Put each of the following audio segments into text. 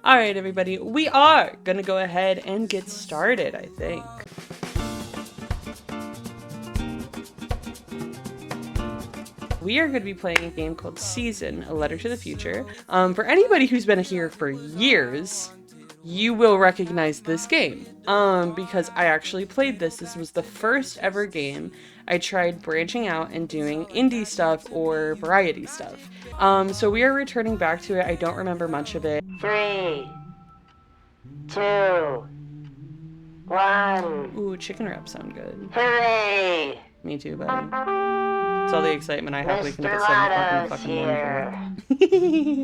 All right, everybody, we are gonna go ahead and get started, I think. We are going to be playing a game called Season, A Letter to the Future. For anybody who's been here for years, you will recognize this game because I actually played this. This was the first ever game I tried branching out and doing indie stuff or variety stuff. So we are returning back to it. I don't remember much of it. 3, 2, 1. Ooh, chicken wraps sound good. Hooray! Me too, buddy. It's all the excitement I have waking up Mr. at 7 o'clock in the Lotto's fucking morning here. for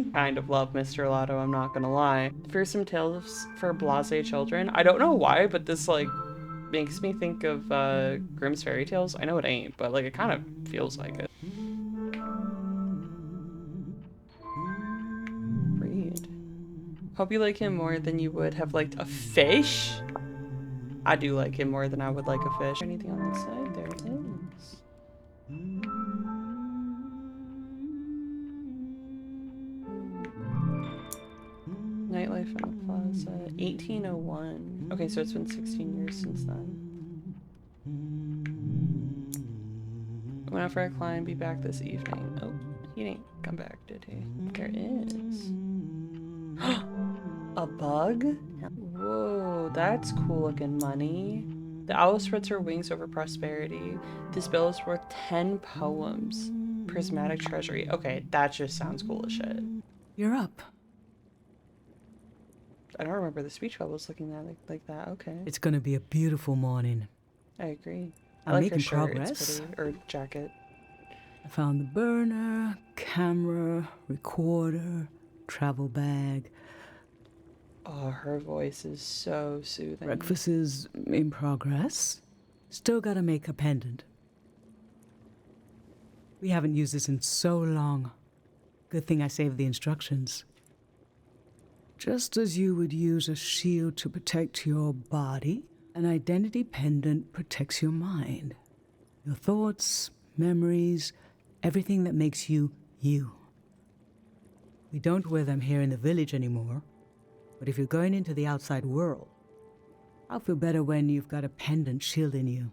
it. Kind of love Mr. Lotto, I'm not gonna lie. Fearsome Tales for Blasé Children. I don't know why, but this, like, makes me think of Grimm's Fairy Tales. I know it ain't, but, like, it kind of feels like it. Read. Hope you like him more than you would have liked a fish. I do like him more than I would like a fish. Anything on this side? There it is. Nightlife in the Plaza, 1801. Okay, so it's been 16 years since then. Went out for a climb, be back this evening. Oh, he didn't come back, did he? There is. A bug? Whoa, that's cool looking money. The owl spreads her wings over prosperity. This bill is worth 10 poems. Prismatic treasury. Okay, that just sounds cool as shit. You're up. I don't remember the speech bubbles looking like that. Okay. It's gonna be a beautiful morning. I agree. I I'm like making her shirt. progress. It's pretty. Or jacket. I found the burner, camera, recorder, travel bag. Oh, her voice is so soothing. Breakfast is in progress. Still gotta make a pendant. We haven't used this in so long. Good thing I saved the instructions. Just as you would use a shield to protect your body, an identity pendant protects your mind. Your thoughts, memories, everything that makes you, you. We don't wear them here in the village anymore, but if you're going into the outside world, I'll feel better when you've got a pendant shielding you.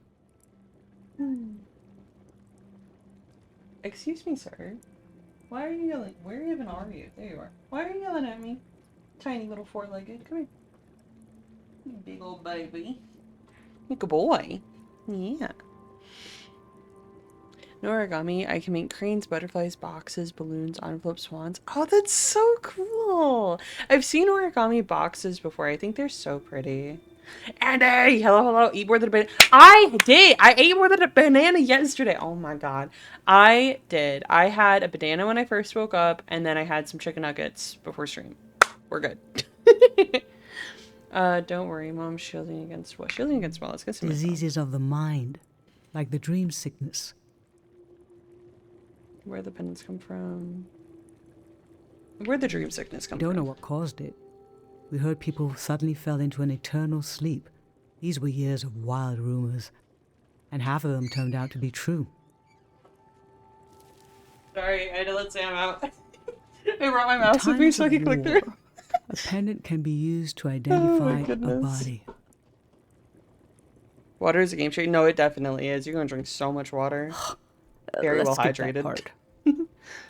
Excuse me, sir. Why are you yelling? Where even are you? There you are. Why are you yelling at me? Tiny little four-legged. Come here. You big old baby. You good boy. Yeah. No origami. I can make cranes, butterflies, boxes, balloons, envelopes, swans. Oh, that's so cool. I've seen origami boxes before. I think they're so pretty. Andy, hello, eat more than a banana. I did. I ate more than a banana yesterday. Oh my god. I did. I had a banana when I first woke up, and then I had some chicken nuggets before stream. We're good. Don't worry, Mom. Shielding against what? Shielding against what? Let's get some Diseases of the mind, like the dream sickness. Where the pendants come from? Where'd the dream sickness come We don't from? know what caused it. We heard people suddenly fell into an eternal sleep. These were years of wild rumors, and half of them turned out to be true. Sorry, I had to let Sam out. I brought my mouse with me so I could click through. A pendant can be used to identify a goodness. body. Water is a game changer. No, it definitely is. You're gonna drink so much water. Very Let's well skip that hydrated. part.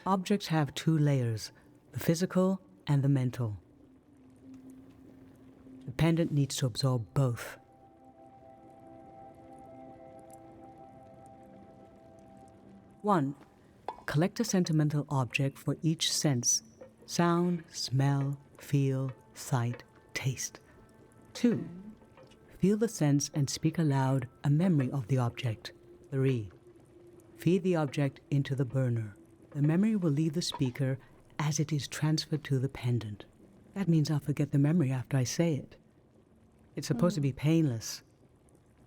Objects have two layers, the physical and the mental. The pendant needs to absorb both. One, collect a sentimental object for each sense: sound, smell, feel, sight, taste. 2, feel the sense and speak aloud a memory of the object. 3, feed the object into the burner. The memory will leave the speaker as it is transferred to the pendant. That means I'll forget the memory after I say it. It's supposed to be painless,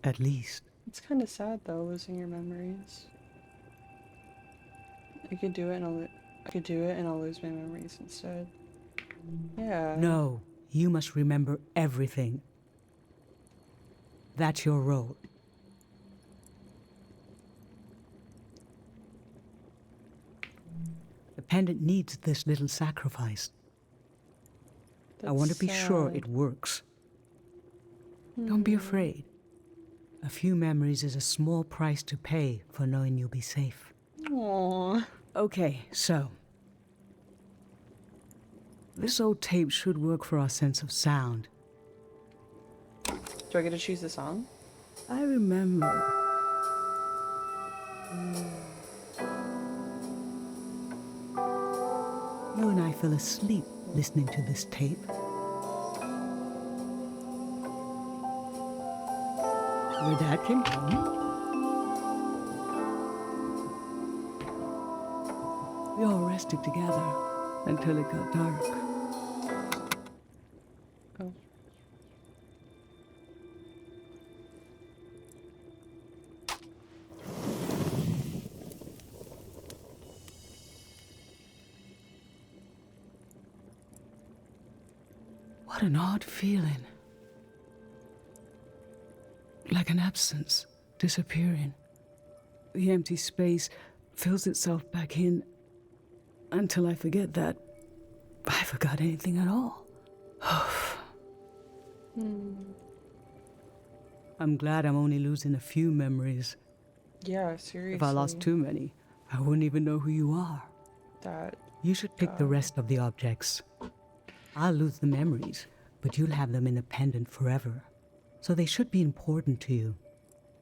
at least. It's kind of sad though, losing your memories. I could do it and I'll lose my memories instead. Yeah. No, you must remember everything. That's your role. The pendant needs this little sacrifice. I want to That's be sure sad. it works. Don't be afraid. A few memories is a small price to pay for knowing you'll be safe. Aww. Okay, so this old tape should work for our sense of sound. Do I get to choose the song? I remember. You and I fell asleep listening to this tape. Your dad came home. We all rested together until it got dark. Oh. What an odd feeling. Like an absence, disappearing. The empty space fills itself back in until I forget that I forgot anything at all. I'm glad I'm only losing a few memories. Yeah, seriously. If I lost too many, I wouldn't even know who you are. That. You should pick the rest of the objects. I'll lose the memories, but you'll have them independent forever. So they should be important to you.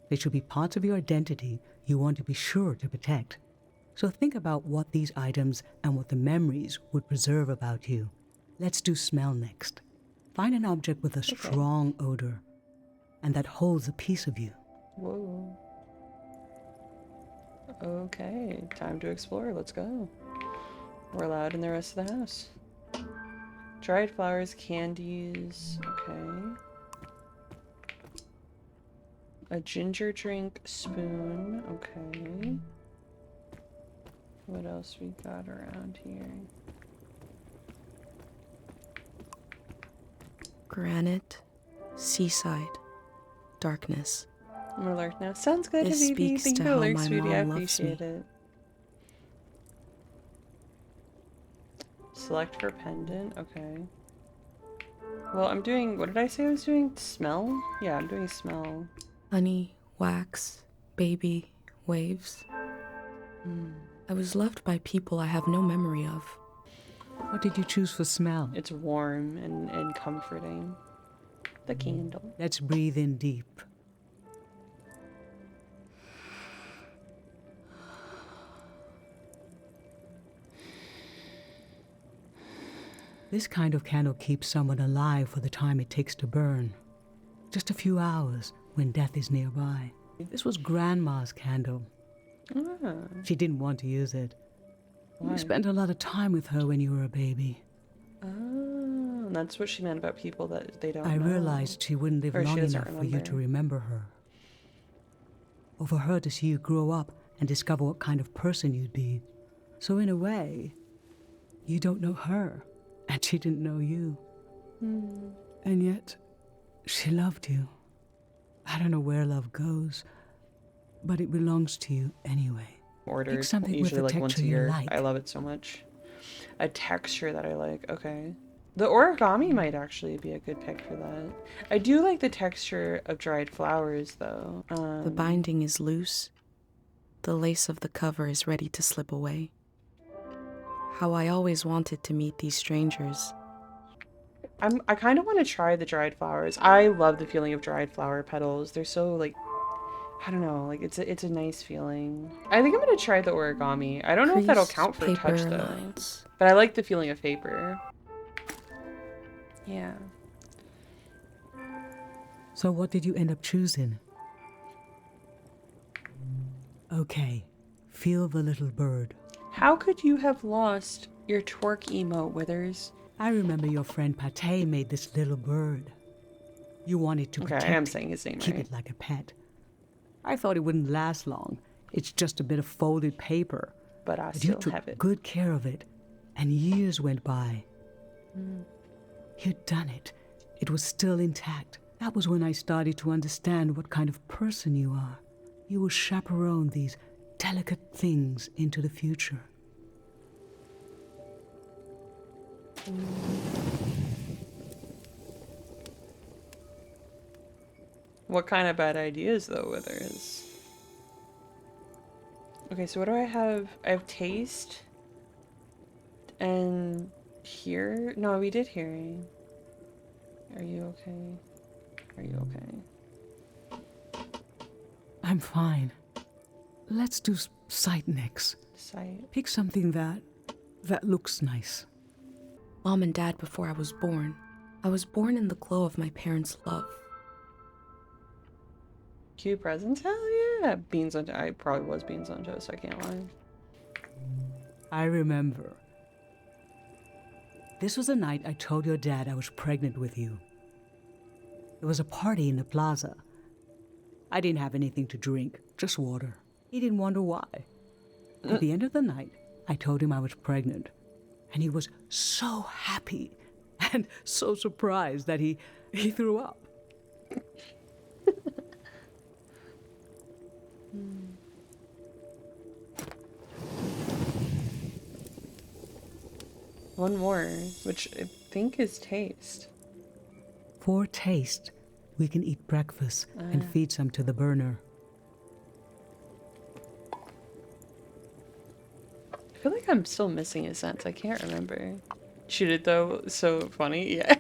They should be parts of your identity you want to be sure to protect. So think about what these items and what the memories would preserve about you. Let's do smell next. Find an object with a strong odor and that holds a piece of you. Whoa. Okay, time to explore. Let's go. We're allowed in the rest of the house. Dried flowers, candies. Okay. A ginger drink spoon. Okay. What else we got around here? Granite, seaside, darkness. I'm alert now. Sounds good, This Habibi. speaks Thank to you for the how alert, my sweetie. I mom loves appreciate me. it. Select for pendant. Okay. Well, I'm doing... What did I say I was doing? Smell? Yeah, I'm doing smell. Honey, wax, baby, waves. I was loved by people I have no memory of. What did you choose for smell? It's warm and comforting. The candle. Let's breathe in deep. This kind of candle keeps someone alive for the time it takes to burn. Just a few hours when death is nearby. This was Grandma's candle. Ah, She didn't want to use it. why? You spent a lot of time with her when you were a baby. Oh, that's what she meant about people that they don't I know. realized she wouldn't live Or she long doesn't enough for you to remember. remember her. Or for her to see you grow up and discover what kind of person you'd be. So in a way, you don't know her, and she didn't know you. And yet, she loved you. I don't know where love goes, but it belongs to you anyway. Ordered Pick something with usually a like once a texture you year. like. I love it so much. A texture that I like. Okay. The origami might actually be a good pick for that. I do like the texture of dried flowers though. The binding is loose. The lace of the cover is ready to slip away. How I always wanted to meet these strangers. I kind of want to try the dried flowers. I love the feeling of dried flower petals. They're so like, I don't know, like it's a nice feeling. I think I'm gonna try the origami. I don't know if that'll Creased count for paper touch though, lines. but I like the feeling of paper. Yeah. So what did you end up choosing? Okay, feel the little bird. How could you have lost your twerk emote, Withers? I remember your friend Pate made this little bird. You wanted to Okay, protect I am it, saying his name keep right. it like a pet. I thought it wouldn't last long. It's just a bit of folded paper. But I But you still took have it. good care of it, and years went by. You'd done it. It was still intact. That was when I started to understand what kind of person you are. You will chaperone these delicate things into the future. What kind of bad ideas, though, were there is? Okay, so what do I have? I have taste. And hear? No, we did hearing. Are you okay? Are you okay? I'm fine. Let's do sight next. Sight. Pick something that looks nice. Mom and Dad before I was born. I was born in the glow of my parents' love. Cute presents? Hell yeah! Beans on toast. I probably was beans on toast, I can't lie. I remember. This was the night I told your dad I was pregnant with you. There was a party in the plaza. I didn't have anything to drink, just water. He didn't wonder why. At the end of the night, I told him I was pregnant, and he was so happy and so surprised that he threw up. One more, which I think is taste. For taste, we can eat breakfast and feed some to the burner. I feel like I'm still missing a sense. I can't remember. Shoot it though. So funny. Yeah.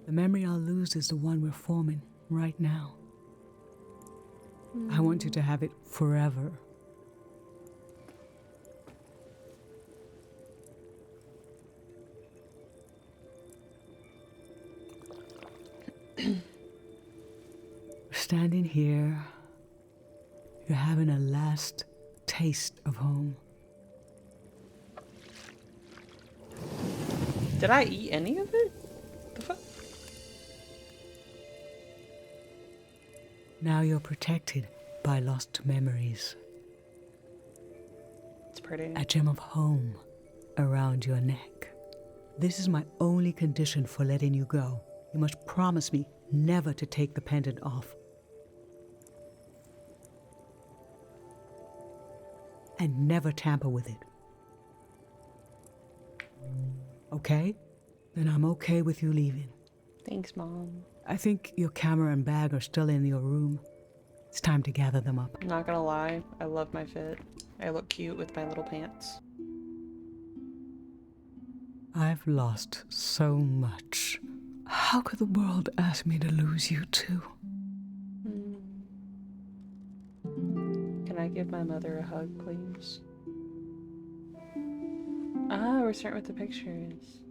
The memory I'll lose is the one we're forming right now. I want you to have it forever. Standing here, you're having a last taste of home. Did I eat any of it? The fuck? Now you're protected by lost memories. It's pretty. A gem of home around your neck. This is my only condition for letting you go. You must promise me never to take the pendant off. And never tamper with it. Okay? Then I'm okay with you leaving. Thanks, Mom. I think your camera and bag are still in your room. It's time to gather them up. I'm not gonna lie. I love my fit. I look cute with my little pants. I've lost so much. How could the world ask me to lose you too? Can I give my mother a hug, please? Ah, we're starting with the pictures.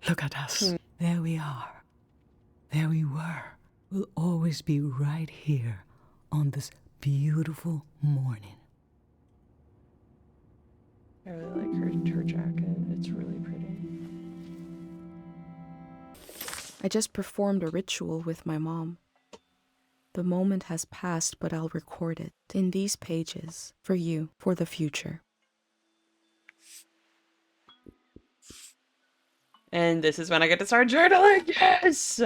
Look at us. There we are. There we were. We'll always be right here on this beautiful morning. I really like her jacket. It's really pretty. I just performed a ritual with my mom. The moment has passed, but I'll record it in these pages for you, for the future. And this is when I get to start journaling. Yes!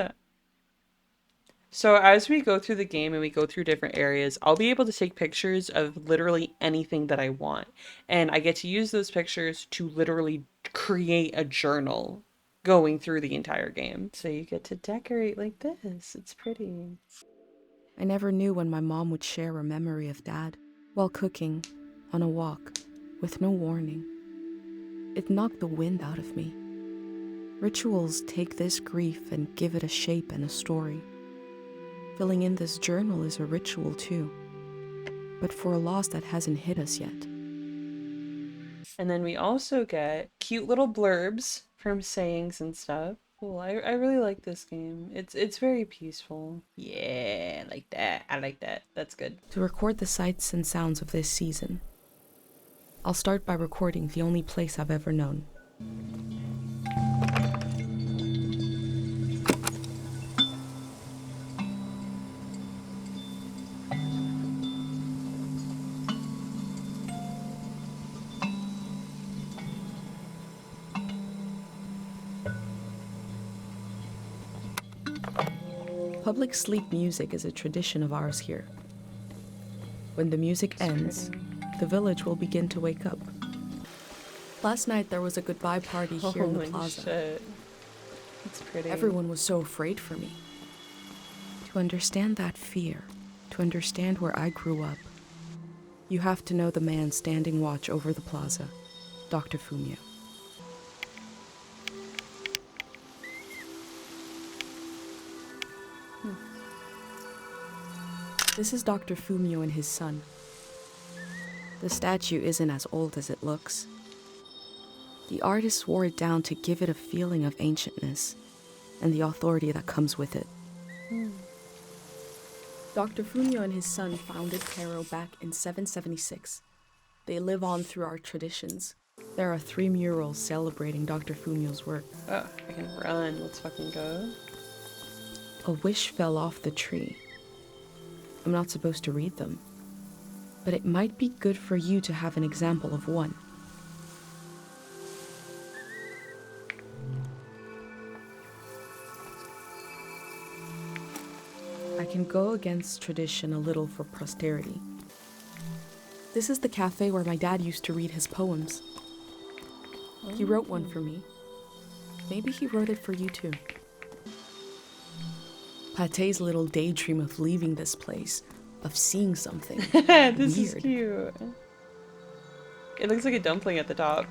So as we go through the game and we go through different areas, I'll be able to take pictures of literally anything that I want. And I get to use those pictures to literally create a journal going through the entire game. So you get to decorate like this. It's pretty. I never knew when my mom would share a memory of Dad while cooking, on a walk, with no warning. It knocked the wind out of me. Rituals take this grief and give it a shape and a story. Filling in this journal is a ritual too, but for a loss that hasn't hit us yet. And then we also get cute little blurbs from sayings and stuff. Cool. I really like this game. It's very peaceful. Yeah, I like that. I like that. That's good. To record the sights and sounds of this season, I'll start by recording the only place I've ever known. Public sleep music is a tradition of ours here. When the music ends, the village will begin to wake up. Last night there was a goodbye party here in the Holy plaza. shit. It's pretty. Everyone was so afraid for me. To understand that fear, to understand where I grew up, you have to know the man standing watch over the plaza, Dr. Fumio. This is Dr. Fumio and his son. The statue isn't as old as it looks. The artist wore it down to give it a feeling of ancientness and the authority that comes with it. Dr. Fumio and his son founded Cairo back in 776. They live on through our traditions. There are 3 murals celebrating Dr. Fumio's work. Oh, I can run. Let's fucking go. A wish fell off the tree. I'm not supposed to read them, but it might be good for you to have an example of one. I can go against tradition a little for posterity. This is the cafe where my dad used to read his poems. He wrote one for me. Maybe he wrote it for you too. Pate's little daydream of leaving this place, of seeing something This is weird. cute. It looks like a dumpling at the top.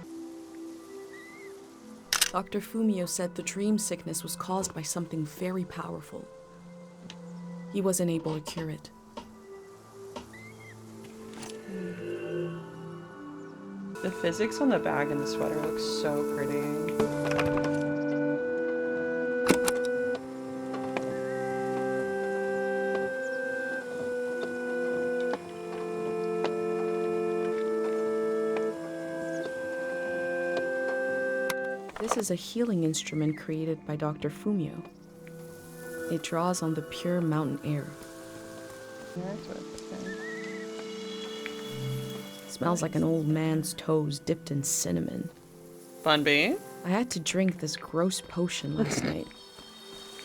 Dr. Fumio said the dream sickness was caused by something very powerful. He wasn't able to cure it. The physics on the bag and the sweater looks so pretty. This is a healing instrument created by Dr. Fumio. It draws on the pure mountain air. Smells like an old man's toes dipped in cinnamon. Fun bee? I had to drink this gross potion last night.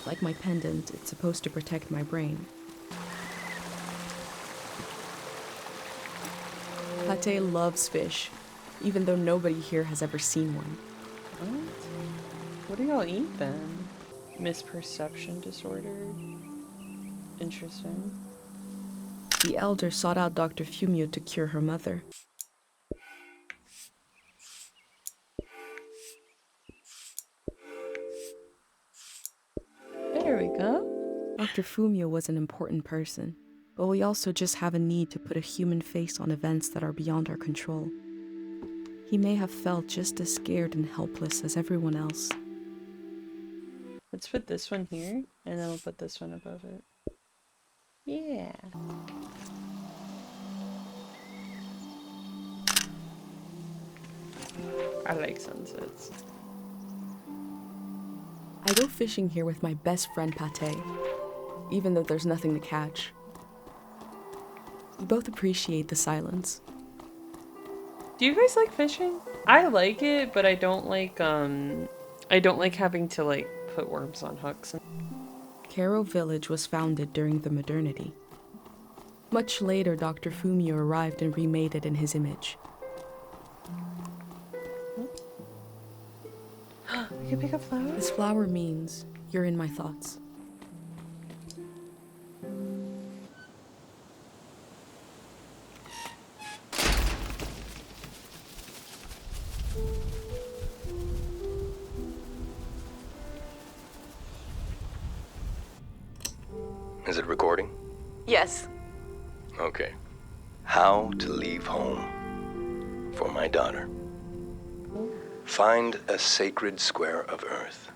Like my pendant, it's supposed to protect my brain. Pate loves fish, even though nobody here has ever seen one. What do y'all eat then? Misperception disorder? Interesting. The elder sought out Dr. Fumio to cure her mother. There we go. Dr. Fumio was an important person, but we also just have a need to put a human face on events that are beyond our control. He may have felt just as scared and helpless as everyone else. Let's put this one here, and then we'll put this one above it. Yeah. I like sunsets. I go fishing here with my best friend Pate, even though there's nothing to catch. We both appreciate the silence. Do you guys like fishing? I like it, but I don't like having to like put worms on hooks. Cairo Village was founded during the modernity. Much later, Dr. Fumio arrived and remade it in his image. I can pick up flowers? This flower means you're in my thoughts. Is it recording? Yes. Okay. How to leave home for my daughter. Find a sacred square of earth.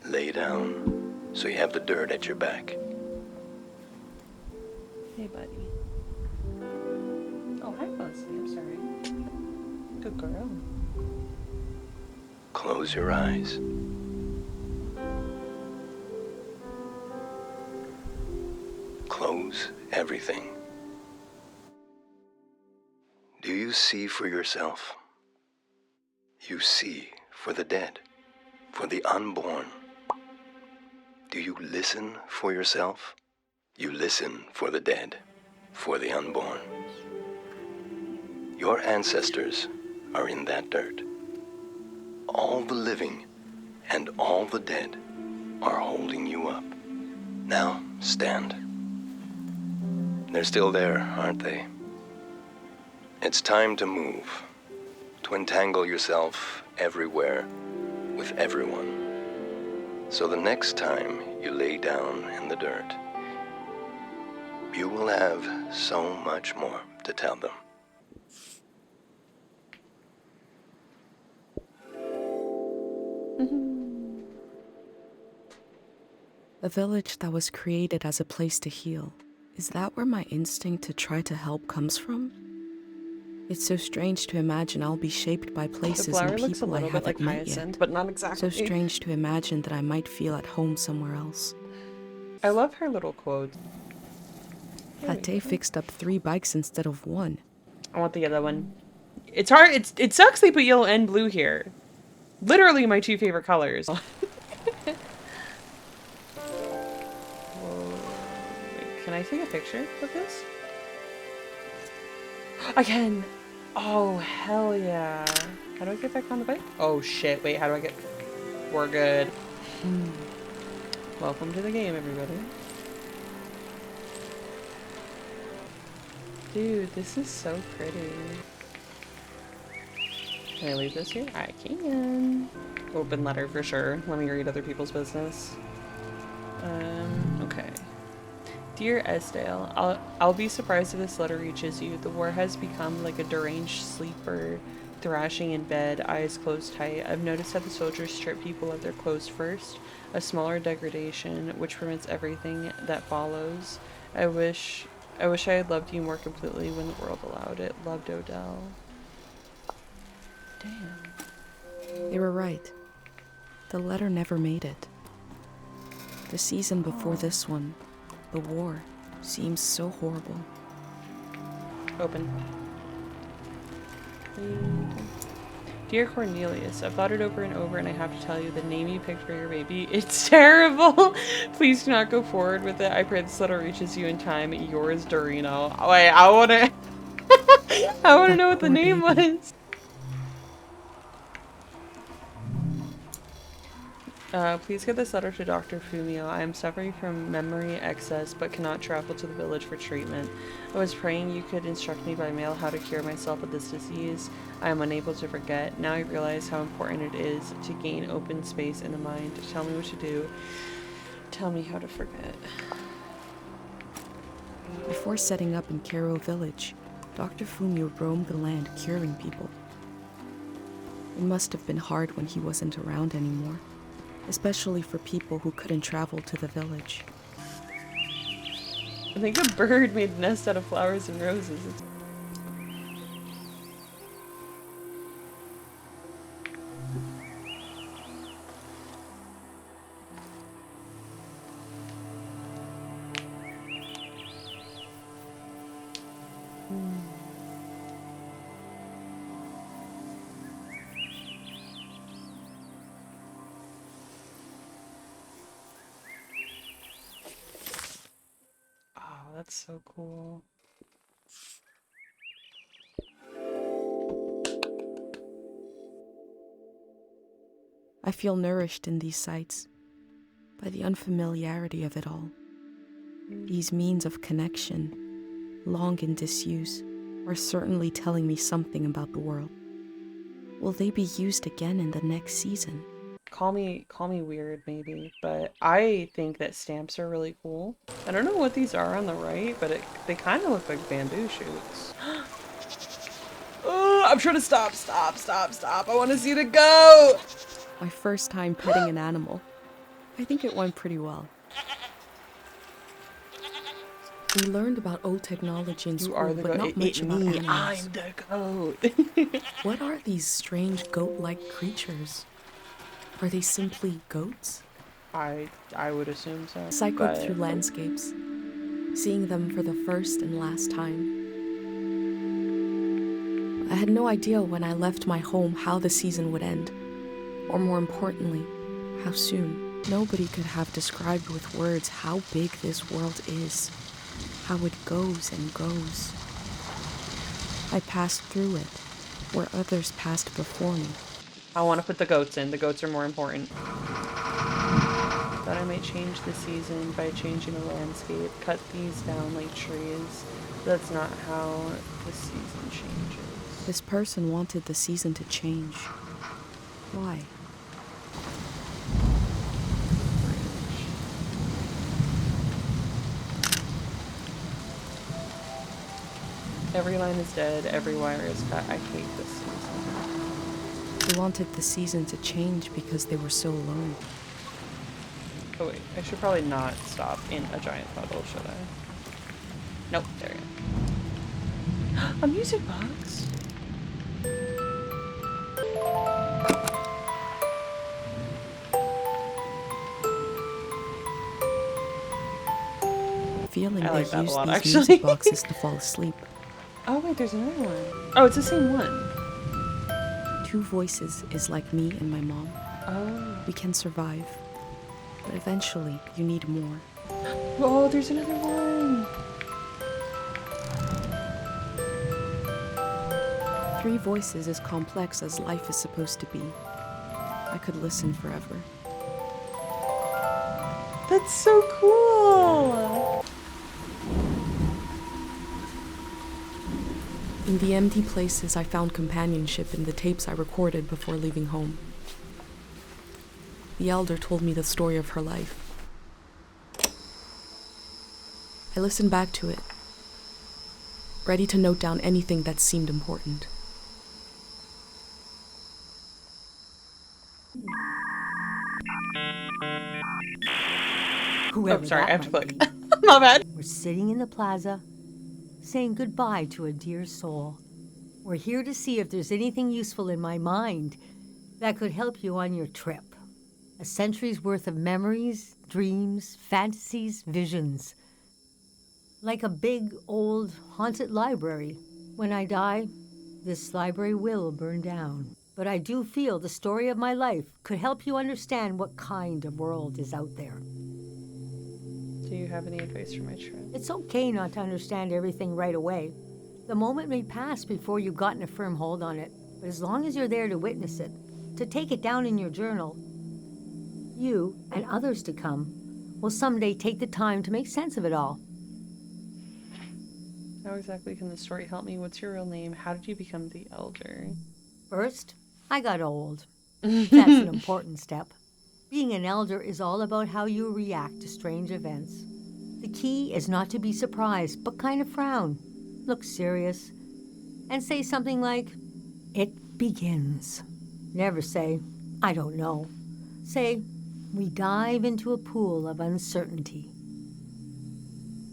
Lay down so you have the dirt at your back. Hey, buddy. Oh, hi, Fuzzy. I'm sorry. Good girl. Close your eyes. Close everything. Do you see for yourself? You see for the dead, for the unborn. Do you listen for yourself? You listen for the dead, for the unborn. Your ancestors are in that dirt. All the living and all the dead are holding you up. Now, stand. They're still there, aren't they? It's time to move, to entangle yourself everywhere with everyone. So the next time you lay down in the dirt, you will have so much more to tell them. A village that was created as a place to heal. Is that where my instinct to try to help comes from? It's so strange to imagine I'll be shaped by The places flower and looks a people I little bit like haven't met hyacinth, yet. but not exactly. So strange to imagine that I might feel at home somewhere else. I love her little quotes. Fateh fixed up 3 bikes instead of 1. I want the yellow one. It's hard. It sucks they put yellow and blue here. Literally my 2 favorite colors. Whoa. Can I take a picture of this? I can. Oh, hell yeah. How do I get back on the bike? Oh shit, wait, how do I get... We're good. Welcome to the game, everybody. Dude, this is so pretty. Can I leave this here? I can. Open letter for sure. Let me read other people's business. Okay. Dear Esdale, I'll be surprised if this letter reaches you. The war has become like a deranged sleeper, thrashing in bed, eyes closed tight. I've noticed how the soldiers strip people of their clothes first, a smaller degradation, which prevents everything that follows. I wish I had loved you more completely when the world allowed it. Loved, Odell. Damn. They were right. The letter never made it. The season before this one, the war, seems so horrible. Open. Dear Cornelius, I've thought it over and over and I have to tell you the name you picked for your baby, it's terrible. Please do not go forward with it. I pray this letter reaches you in time. Yours, Dorino. Wait, I wanna I wanna know what the name was. Please get this letter to Dr. Fumio. I am suffering from memory excess but cannot travel to the village for treatment. I was praying you could instruct me by mail how to cure myself of this disease. I am unable to forget. Now I realize how important it is to gain open space in the mind. Tell me what to do. Tell me how to forget. Before setting up in Cairo village, Dr. Fumio roamed the land curing people. It must have been hard when he wasn't around anymore, especially for people who couldn't travel to the village. I think a bird made a nest out of flowers and roses. Oh, that's so cool. I feel nourished in these sights by the unfamiliarity of it all. These means of connection, long in disuse, are certainly telling me something about the world. Will they be used again in the next season? Call me weird maybe, but I think that stamps are really cool. I don't know what these are on the right, but they kind of look like bamboo shoots. Oh, I'm trying to stop. I want to see the goat. My first time petting an animal. I think it went pretty well. We learned about old technology in You school, are the but goat. not much about me. animals. I'm the goat. What are these strange goat-like creatures? Are they simply goats? I would assume so. I cycled but through landscapes, seeing them for the first and last time. I had no idea when I left my home how the season would end, or more importantly, how soon. Nobody could have described with words how big this world is, how it goes and goes. I passed through it, where others passed before me. I want to put the goats in. The goats are more important. Thought I might change the season by changing the landscape. Cut these down like trees. That's not how the season changes. This person wanted the season to change. Why? Every line is dead. Every wire is cut. I hate this season. They wanted the season to change because they were so alone. Oh wait, I should probably not stop in a giant puddle, should I? Nope, there you go. A music box? Feeling I like they that a used lot, these actually. music boxes to fall asleep. Oh wait, there's another one. Oh, it's the same one. Two voices is like me and my mom. Oh. We can survive, but eventually you need more. Oh, there's another one. Three voices is complex as life is supposed to be. I could listen forever. That's so cool. In the empty places, I found companionship in the tapes I recorded before leaving home. The elder told me the story of her life. I listened back to it, ready to note down anything that seemed important. Whoever Oh, sorry, I that have to might click. be. My bad. We're sitting in the plaza, saying goodbye to a dear soul. We're here to see if there's anything useful in my mind that could help you on your trip. A century's worth of memories, dreams, fantasies, visions. Like a big, old, haunted library. When I die, this library will burn down. But I do feel the story of my life could help you understand what kind of world is out there. Do you have any advice for my trip? It's okay not to understand everything right away. The moment may pass before you've gotten a firm hold on it, but as long as you're there to witness it, to take it down in your journal, you and others to come will someday take the time to make sense of it all. How exactly can the story help me? What's your real name? How did you become the elder? First, I got old. That's an important step. Being an elder is all about how you react to strange events. The key is not to be surprised, but kind of frown, look serious, and say something like, "It begins." Never say, "I don't know." Say, "We dive into a pool of uncertainty."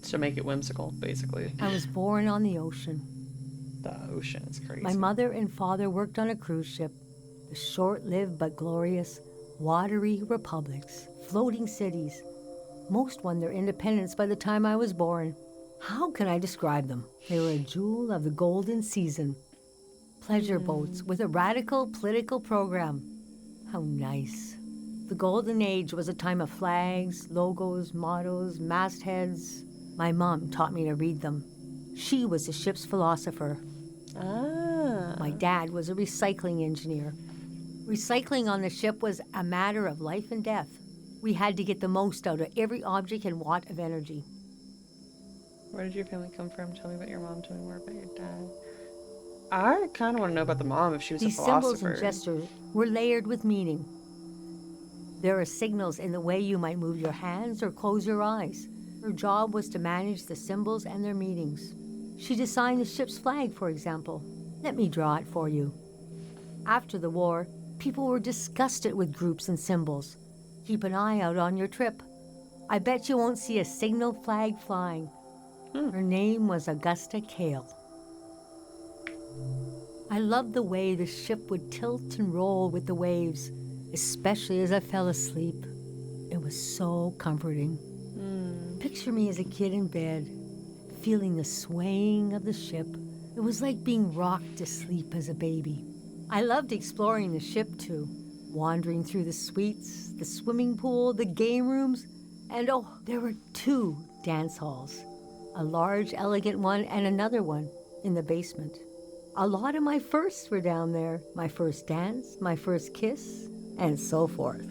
To make it whimsical, basically. I was born on the ocean. The ocean is crazy. My mother and father worked on a cruise ship. The short-lived but glorious watery republics, floating cities. Most won their independence by the time I was born. How can I describe them? They were a jewel of the golden season. Pleasure boats with a radical political program. How nice. The golden age was a time of flags, logos, mottos, mastheads. My mom taught me to read them. She was the ship's philosopher. My dad was a recycling engineer. Recycling on the ship was a matter of life and death. We had to get the most out of every object and watt of energy. Where did your family come from? Tell me about your mom. Tell me more about your dad. I kind of want to know about the mom if she was These a symbols philosopher. and gestures were layered with meaning. There are signals in the way you might move your hands or close your eyes. Her job was to manage the symbols and their meanings. She designed the ship's flag, for example. Let me draw it for you. After the war, people were disgusted with groups and symbols. Keep an eye out on your trip. I bet you won't see a signal flag flying. Her name was Augusta Kale. I loved the way the ship would tilt and roll with the waves, especially as I fell asleep. It was so comforting. Picture me as a kid in bed, feeling the swaying of the ship. It was like being rocked to sleep as a baby. I loved exploring the ship too, wandering through the suites, the swimming pool, the game rooms, and oh, there were 2 dance halls. A large, elegant one and another one in the basement. A lot of my firsts were down there. My first dance, my first kiss, and so forth.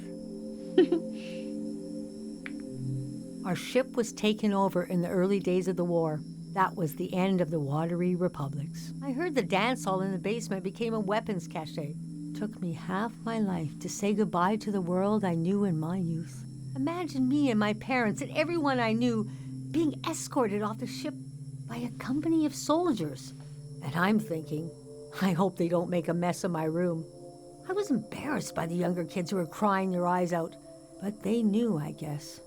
Our ship was taken over in the early days of the war. That was the end of the watery republics. I heard the dance hall in the basement became a weapons cache. Took me half my life to say goodbye to the world I knew in my youth. Imagine me and my parents and everyone I knew being escorted off the ship by a company of soldiers. And I'm thinking, I hope they don't make a mess of my room. I was embarrassed by the younger kids who were crying their eyes out, but they knew, I guess.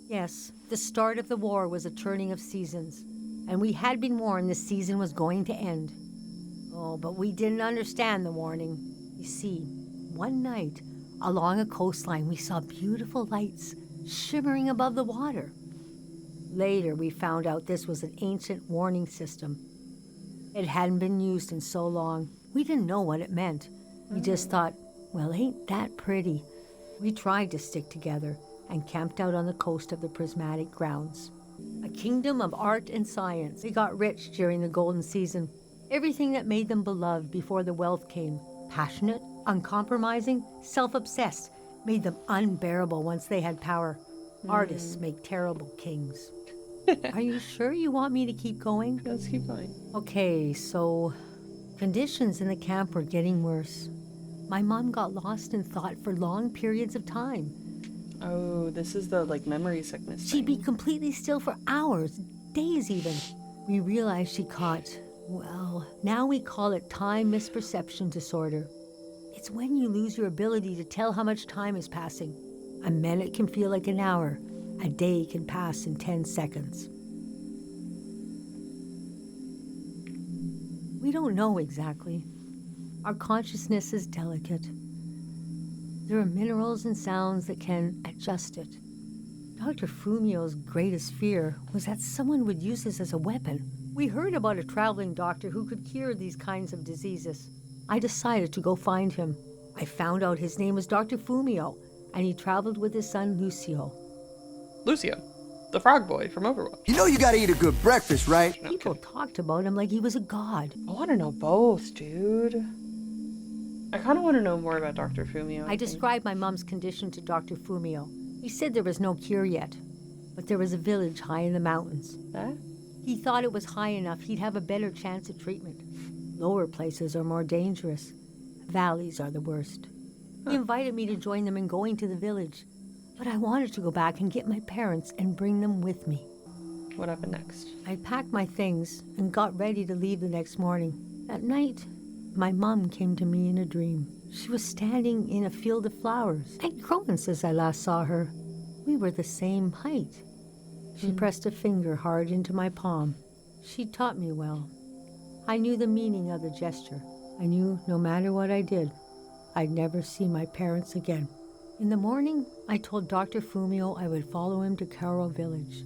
Yes, the start of the war was a turning of seasons, and we had been warned the season was going to end. Oh, but we didn't understand the warning. You see, one night, along a coastline, we saw beautiful lights shimmering above the water. Later, we found out this was an ancient warning system. It hadn't been used in so long. We didn't know what it meant. We just thought, well, ain't that pretty? We tried to stick together and camped out on the coast of the prismatic grounds. A kingdom of art and science. They got rich during the golden season. Everything that made them beloved before the wealth came. Passionate, uncompromising, self-obsessed, made them unbearable once they had power. Artists make terrible kings. Are you sure you want me to keep going? Let's keep going. Okay, so conditions in the camp were getting worse. My mom got lost in thought for long periods of time. Oh, this is the memory sickness She'd be thing. completely still for hours, days even. We realized she caught, well, now we call it time misperception disorder. It's when you lose your ability to tell how much time is passing. A minute can feel like an hour. A day can pass in 10 seconds. We don't know exactly. Our consciousness is delicate. There are minerals and sounds that can adjust it. Dr. Fumio's greatest fear was that someone would use this as a weapon. We heard about a traveling doctor who could cure these kinds of diseases. I decided to go find him. I found out his name was Dr. Fumio, and he traveled with his son Lucio. Lucio, the frog boy from Overwatch. You know you gotta eat a good breakfast, right? People talked about him like he was a god. I want to know both, dude. I kind of want to know more about Dr. Fumio. I think. described my mom's condition to Dr. Fumio. He said there was no cure yet, but there was a village high in the mountains. That? He thought it was high enough he'd have a better chance at treatment. Lower places are more dangerous. Valleys are the worst. He invited me to join them in going to the village, but I wanted to go back and get my parents and bring them with me. What happened next? I packed my things and got ready to leave the next morning. At night, my mom came to me in a dream. She was standing in a field of flowers. I'd grown since I last saw her. We were the same height. She pressed a finger hard into my palm. She taught me well. I knew the meaning of the gesture. I knew no matter what I did, I'd never see my parents again. In the morning, I told Dr. Fumio I would follow him to Karo village.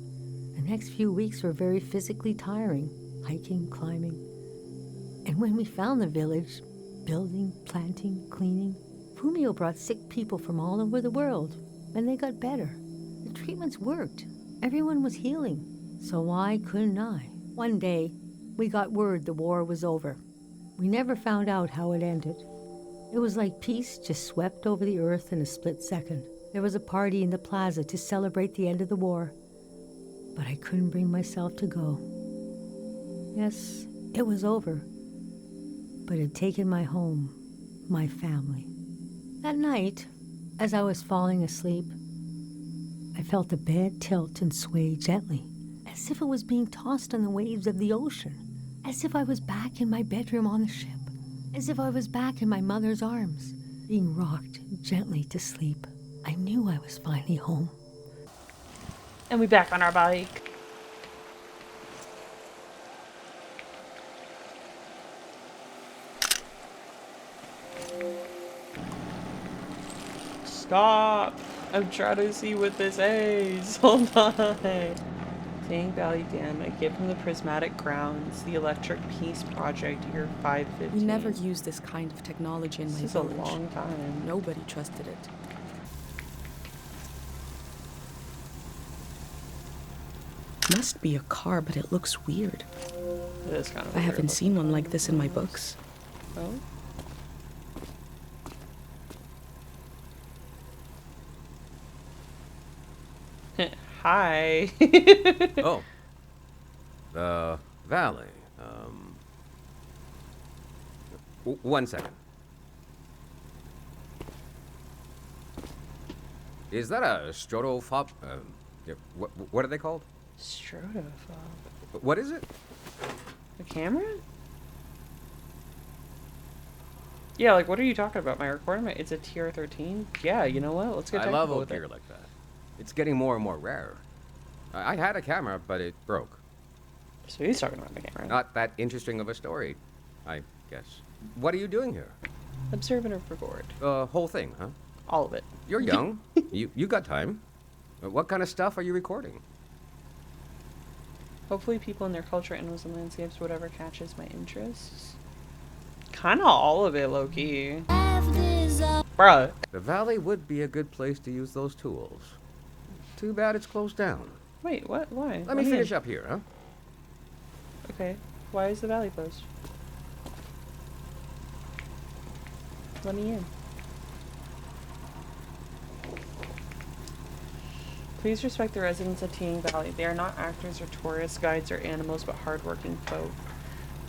The next few weeks were very physically tiring, hiking, climbing. And when we found the village, building, planting, cleaning, Fumio brought sick people from all over the world, and they got better. The treatments worked. Everyone was healing. So why couldn't I? One day, we got word the war was over. We never found out how it ended. It was like peace just swept over the earth in a split second. There was a party in the plaza to celebrate the end of the war, but I couldn't bring myself to go. Yes, it was over, but it had taken my home, my family. That night, as I was falling asleep, I felt the bed tilt and sway gently, as if it was being tossed on the waves of the ocean, as if I was back in my bedroom on the ship, as if I was back in my mother's arms, being rocked gently to sleep. I knew I was finally home. And we back on our bike. Stop! I'm trying to see what this is. Hold on. Saying Valley Dam, a gift from the Prismatic Grounds, the Electric Peace Project, year 515. We never used this kind of technology in This my is a village. long time. Nobody trusted it. Must be a car, but it looks weird. It is kind of I weird haven't looking. seen one like this in my books. Oh. Hi. Oh. The valley. 1 second. Is that a strotophob? Yeah, what are they called? Strotophob. What is it? The camera? Yeah, like, what are you talking about? My recording? It's a tier 13? Yeah, you know what? Let's get I technical love old with gear it. like that. It's getting more and more rare. I had a camera, but it broke. So he's talking about the camera. Not that interesting of a story, I guess. What are you doing here? Observe and record. The whole thing, huh? All of it. You're young. you got time. What kind of stuff are you recording? Hopefully people and their culture, animals, and landscapes, whatever catches my interests. Kind of all of it, low-key. Bruh. The valley would be a good place to use those tools. Too bad it's closed down. Wait, what? Why? Let me finish in. up here, huh? Okay. Why is the valley closed? Let me in. Please respect the residents of Teeing Valley. They are not actors or tourists, guides, or animals, but hardworking folk.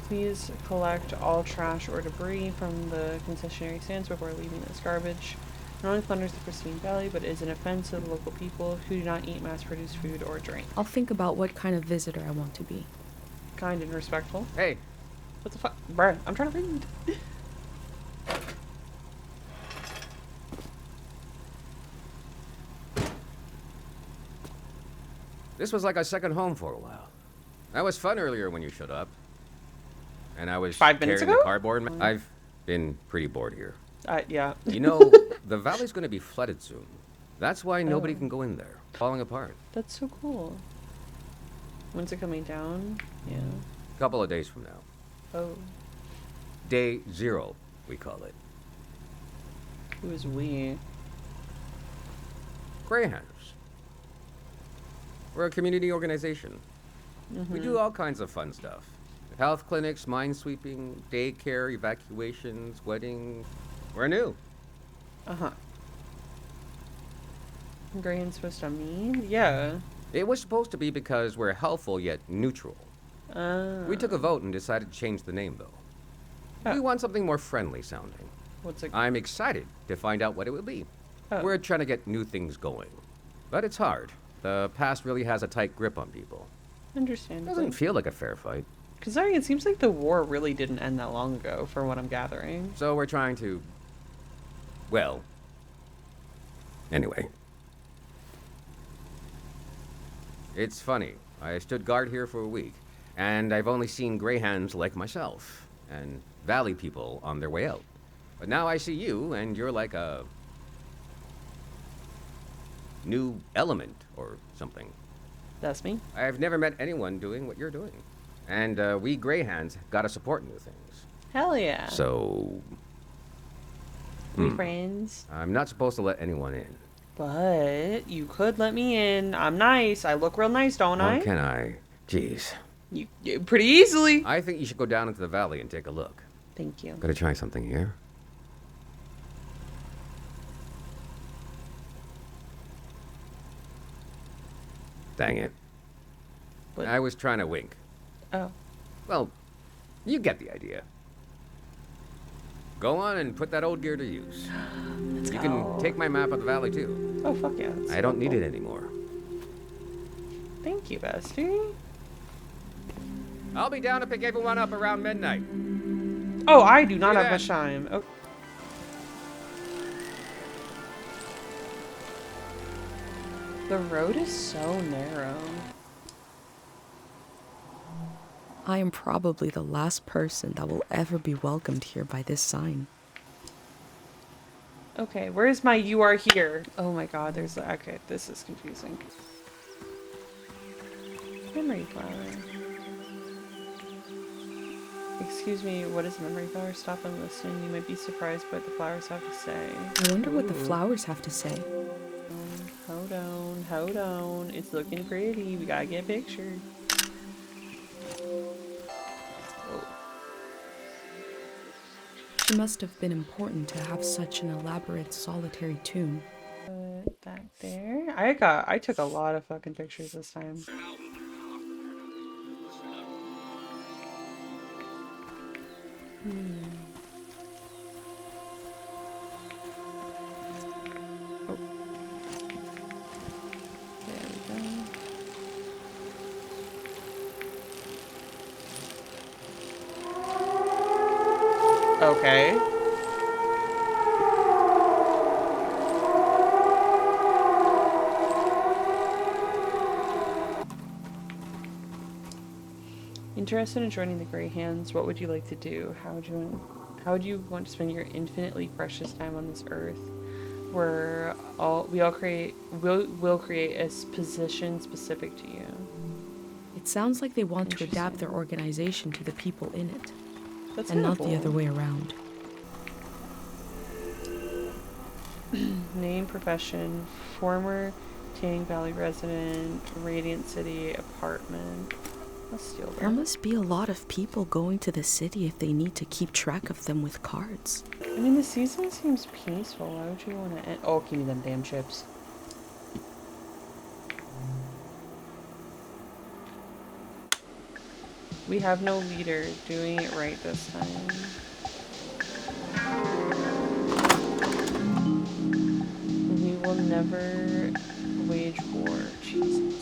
Please collect all trash or debris from the concessionary stands before leaving this garbage. Not only plunders the pristine valley, but is an offense to the local people who do not eat mass-produced food or drink. I'll think about what kind of visitor I want to be. Kind and respectful. Hey, What the fuck? Bruh, I'm trying to read. this was like a second home for a while. That was fun earlier when you showed up. And I was 5 minutes carrying ago? the cardboard. I've been pretty bored here. Yeah. You know, the valley's going to be flooded soon. That's why nobody can go in there. Falling apart. That's so cool. When's it coming down? Yeah. A couple of days from now. Oh. Day 0, we call it. Who is we? Greyhounds. We're a community organization. We do all kinds of fun stuff. Health clinics, minesweeping, daycare, evacuations, weddings. We're new. Uh-huh. Gray's supposed to mean? Yeah. It was supposed to be because we're helpful yet neutral. We took a vote and decided to change the name, though. We want something more friendly sounding. What's it? I'm excited to find out what it will be. We're trying to get new things going. But it's hard. The past really has a tight grip on people. Understandable. Doesn't feel like a fair fight. Because it seems like the war really didn't end that long ago, from what I'm gathering. So we're trying to... Well... Anyway. It's funny. I stood guard here for a week, and I've only seen greyhounds like myself, and valley people on their way out. But now I see you, and you're like a... new element, or something. That's me. I've never met anyone doing what you're doing. And we greyhounds gotta support new things. Hell yeah. So... We friends. I'm not supposed to let anyone in. But you could let me in. I'm nice. I look real nice, don't I? How can I? Jeez. You pretty easily. I think you should go down into the valley and take a look. Thank you. Gonna try something here. Dang it. What? I was trying to wink. Oh. Well, you get the idea. Go on and put that old gear to use. Let's You go. can take my map of the valley too. Oh, fuck yeah. That's I don't need cool. it anymore. Thank you, bestie. I'll be down to pick everyone up around midnight. Oh, I do not See have that? much time. Oh. The road is so narrow. I am probably the last person that will ever be welcomed here by this sign. Okay, where's my "you are here"? Oh my god, there's okay, this is confusing. Memory flower. Excuse me, what is a memory flower? Stop and listen. You might be surprised by what the flowers have to say. I wonder what the Ooh. flowers have to say. Hold on, hold on. It's looking pretty. We gotta get a picture. Oh. She must have been important to have such an elaborate solitary tomb. Put that there. I took a lot of fucking pictures this time. Oh. There we go. Okay. Interested in joining the Grey Hands? What would you like to do? How would you want to spend your infinitely precious time on this earth? We'll create a position specific to you. It sounds like they want to adapt their organization to the people in it, That's and not cool. the other way around. Name, profession, former Tang Valley resident, Radiant City apartment. Let's steal that. There must be a lot of people going to the city if they need to keep track of them with cards. I mean, the season seems peaceful. Why would you want to end? Oh, give me them damn chips. We have no leader doing it right this time. We will never wage war. Jesus.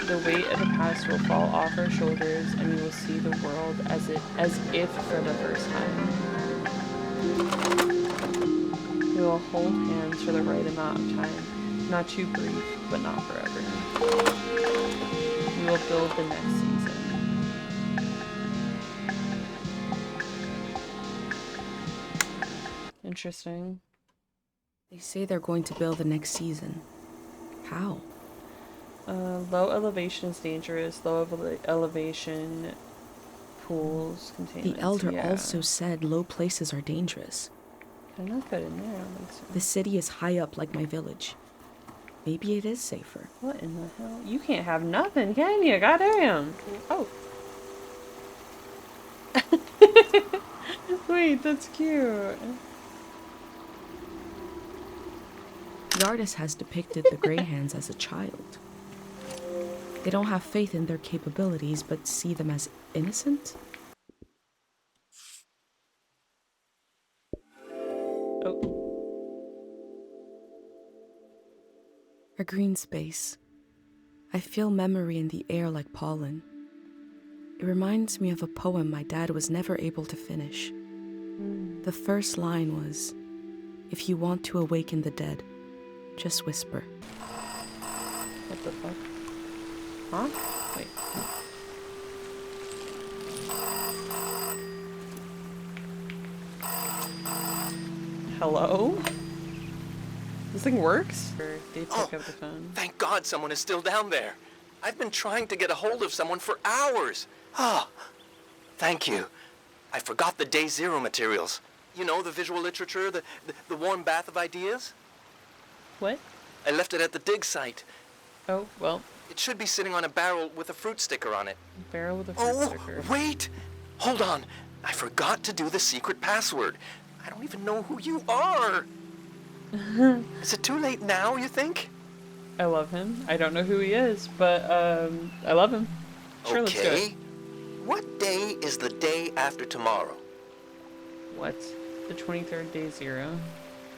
The weight of the past will fall off our shoulders, and we will see the world as if for the first time. We will hold hands for the right amount of time, not too brief, but not forever. We will build the next season. Interesting. They say they're going to build the next season. How? Low elevation is dangerous. Low elevation pools contain. The elder also said low places are dangerous. They're not good in there, I don't think so. The city is high up like my village. Maybe it is safer. What in the hell? You can't have nothing, can you? Goddamn. Oh. Wait, that's cute. The artist has depicted the Grey Hands as a child. They don't have faith in their capabilities, but see them as innocent? Oh. A green space. I feel memory in the air like pollen. It reminds me of a poem my dad was never able to finish. The first line was, "If you want to awaken the dead, just whisper." What the fuck? Huh? Wait. Hello? This thing works? Or they pick up the phone. Thank God someone is still down there. I've been trying to get a hold of someone for hours. Ah, thank you. I forgot the Day Zero materials. You know, the visual literature, the warm bath of ideas. What? I left it at the dig site. Oh, well, It should be sitting on a barrel with a fruit sticker on it. barrel with a fruit sticker. Wait! Hold on. I forgot to do the secret password. I don't even know who you are. Is it too late now, you think? I love him. I don't know who he is, but I love him. Sure, let's do Okay. it. What day is the day after tomorrow? What? The 23rd Day Zero.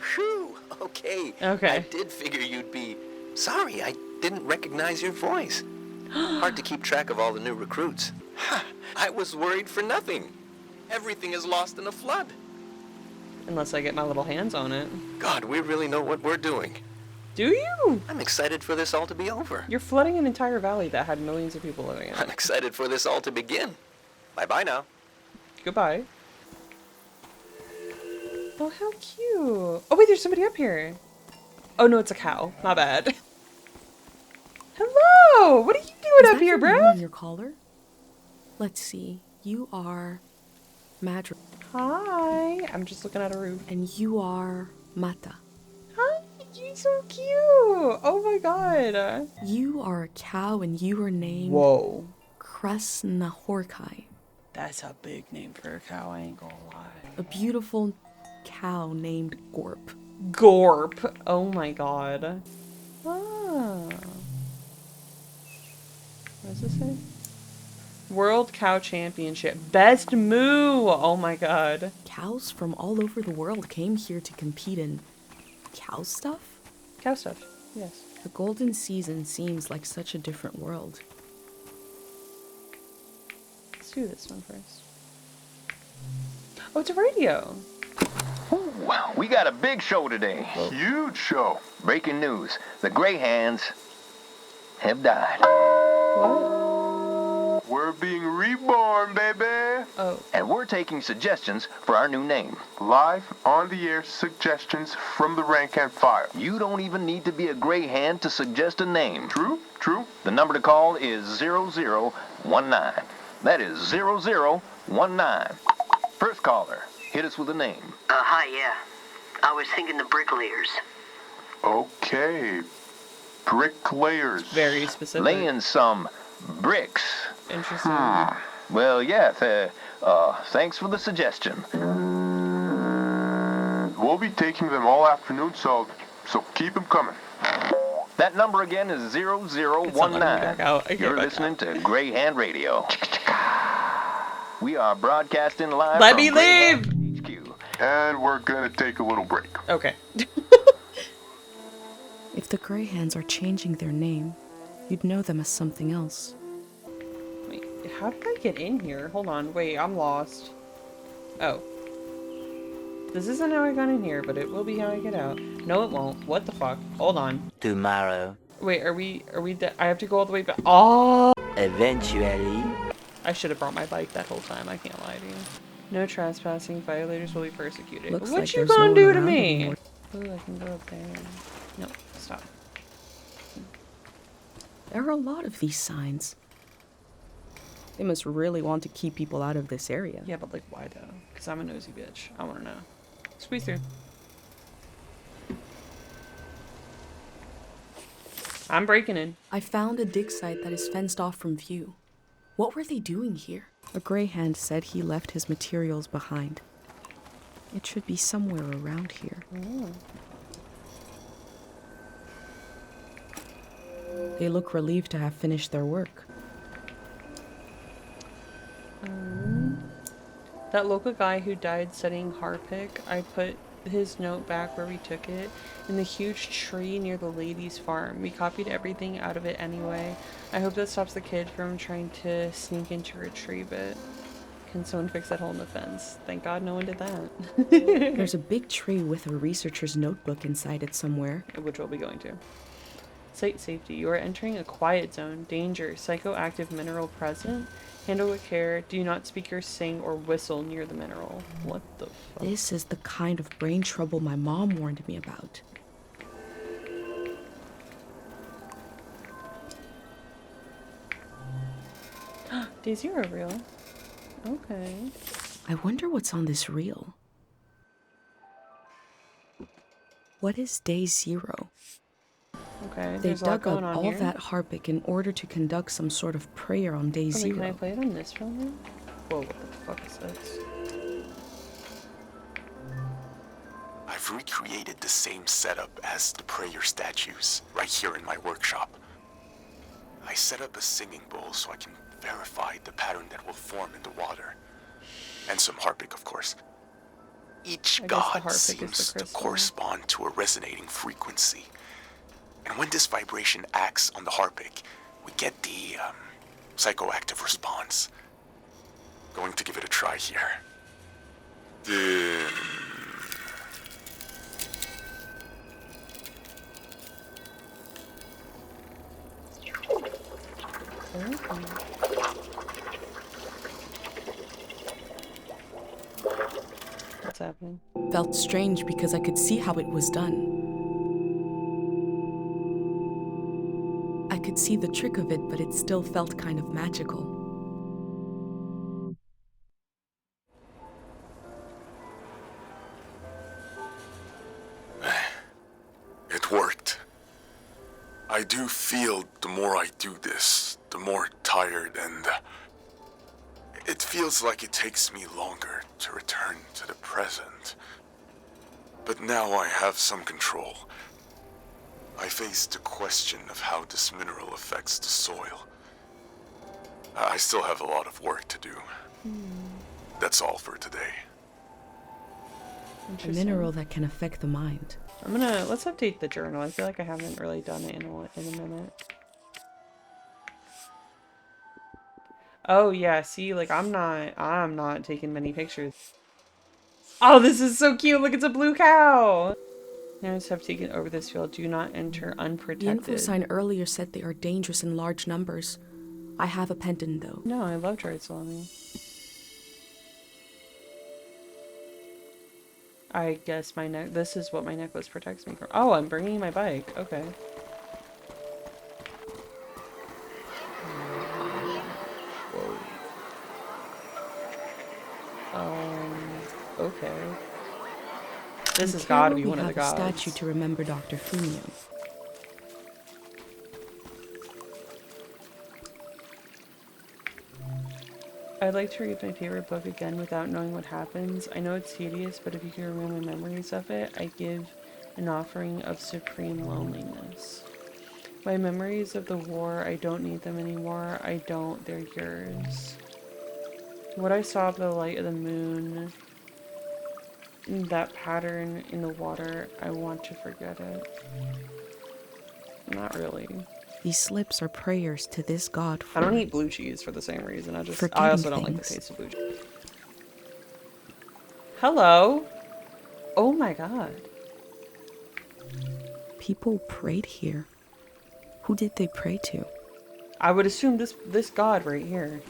Phew. Okay. Okay. I did figure you'd be... Sorry, I didn't recognize your voice. Hard to keep track of all the new recruits. I was worried for nothing. Everything is lost in a flood. Unless I get my little hands on it. God, we really know what we're doing. Do you? I'm excited for this all to be over. You're flooding an entire valley that had millions of people living in it. I'm excited for this all to begin. Bye-bye now. Goodbye. Oh, how cute. Oh, wait, there's somebody up here. Oh, no, it's a cow. My bad. Hello! Whoa! What are you doing Is up that here, your bro? name on your collar? Let's see. You are Madra, Hi. I'm just looking at a roof. and you are Mata. Hi, you're so cute. Oh my god. You are a cow, and you are named Whoa. Krasnahorkai, That's a big name for a cow, I ain't gonna lie. a beautiful cow named Gorp. Gorp. Oh my god. Ah. What does this say? World Cow Championship. Best moo! Oh my god. Cows from all over the world came here to compete in cow stuff? Cow stuff. Yes. The golden season seems like such a different world. Let's do this one first. Oh, it's a radio. Wow, we got a big show today. Huge show. Breaking news. The Greyhands have died. What? We're being reborn, baby. Oh. And we're taking suggestions for our new name. Live on the air suggestions from the rank and file. You don't even need to be a Greyhand to suggest a name. True, true. The number to call is 0019. That is 0019. First caller, hit us with a name. Hi, yeah. I was thinking the bricklayers. Okay. Bricklayers. Very specific. Laying some bricks. Interesting. Well, yeah, thanks for the suggestion. We'll be taking them all afternoon, so keep them coming. That number again is It's not letting me back out. I can't You're back listening to Greyhand Radio. We are broadcasting live Let from me leave! Greyhound HQ. And we're gonna take a little break. Okay. If the Greyhands are changing their name, you'd know them as something else. Wait, how did I get in here? Hold on. Wait, I'm lost. Oh. This isn't how I got in here, but it will be how I get out. No, it won't. What the fuck? Hold on. Tomorrow. Wait, are we I have to go all the way back. Oh! Eventually. I should have brought my bike that whole time. I can't lie to you. No trespassing. Violators will be persecuted. Looks What like you there's no gonna one do to around me? anymore. Ooh, I can go up there. No, stop. There are a lot of these signs. They must really want to keep people out of this area. Yeah, but like, why though? Because I'm a nosy bitch. I want to know. Squeeze through. I'm breaking in. I found a dig site that is fenced off from view. What were they doing here? A Greyhand said he left his materials behind. It should be somewhere around here. They look relieved to have finished their work. That local guy who died studying harpic, I put his note back where we took it, in the huge tree near the lady's farm. We copied everything out of it anyway. I hope that stops the kid from trying to sneak into her tree bit. Can someone fix that hole in the fence? Thank God no one did that. There's a big tree with a researcher's notebook inside it somewhere. Which we'll be going to. Site safety. You are entering a quiet zone. Danger. Psychoactive mineral present. Handle with care. Do not speak or sing or whistle near the mineral. What the fuck? This is the kind of brain trouble my mom warned me about. Day zero reel. Okay. I wonder what's on this reel. What is day 0? Okay. They There's a lot dug going up on all here. that harpic in order to conduct some sort of prayer on day Oh, wait, 0. can I play it on this phone then? Whoa, what the fuck is this? I've recreated the same setup as the prayer statues right here in my workshop. I set up a singing bowl so I can verify the pattern that will form in the water. And some harpic, of course. Each I guess the god harpic is the seems to crystal. correspond to a resonating frequency. And when this vibration acts on the harpic, we get the psychoactive response. Going to give it a try here. What's happening? Felt strange because I could see how it was done. I could see the trick of it, but it still felt kind of magical. It worked. I do feel the more I do this, the more tired, and it feels like it takes me longer to return to the present. But now I have some control. I face the question of how this mineral affects the soil. I still have a lot of work to do. That's all for today. A mineral that can affect the mind. Let's update the journal. I feel like I haven't really done it in a minute. Oh yeah, see, like I'm not taking many pictures. Oh, this is so cute. Look, it's a blue cow. Parents have taken over this field. Do not enter unprotected. The info sign earlier said they are dangerous in large numbers. I have a pendant though. No, I love dried salami. I guess this is what my necklace protects me from. Oh, I'm bringing my bike. Okay. Whoa. Okay. This has got to be one of the gods. We have a statue to remember Dr. Futue. I'd like to read my favorite book again without knowing what happens. I know it's tedious, but if you can remember memories of it, I give an offering of supreme loneliness. My memories of the war, I don't need them anymore. I don't, they're yours. What I saw of the light of the moon, that pattern in the water, I want to forget it. Not really. These slips are prayers to this god for... I don't eat blue cheese for the same reason. I also don't like the taste of blue cheese. Hello? Oh my god. People prayed here. Who did they pray to? I would assume this god right here.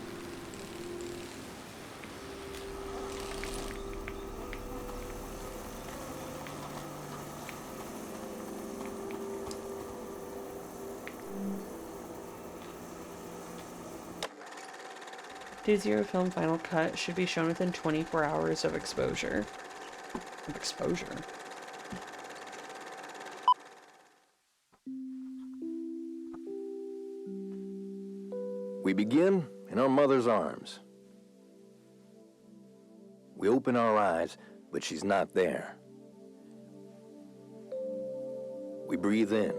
Day Zero film final cut should be shown within 24 hours of exposure. We begin in our mother's arms. We open our eyes, but she's not there. We breathe in.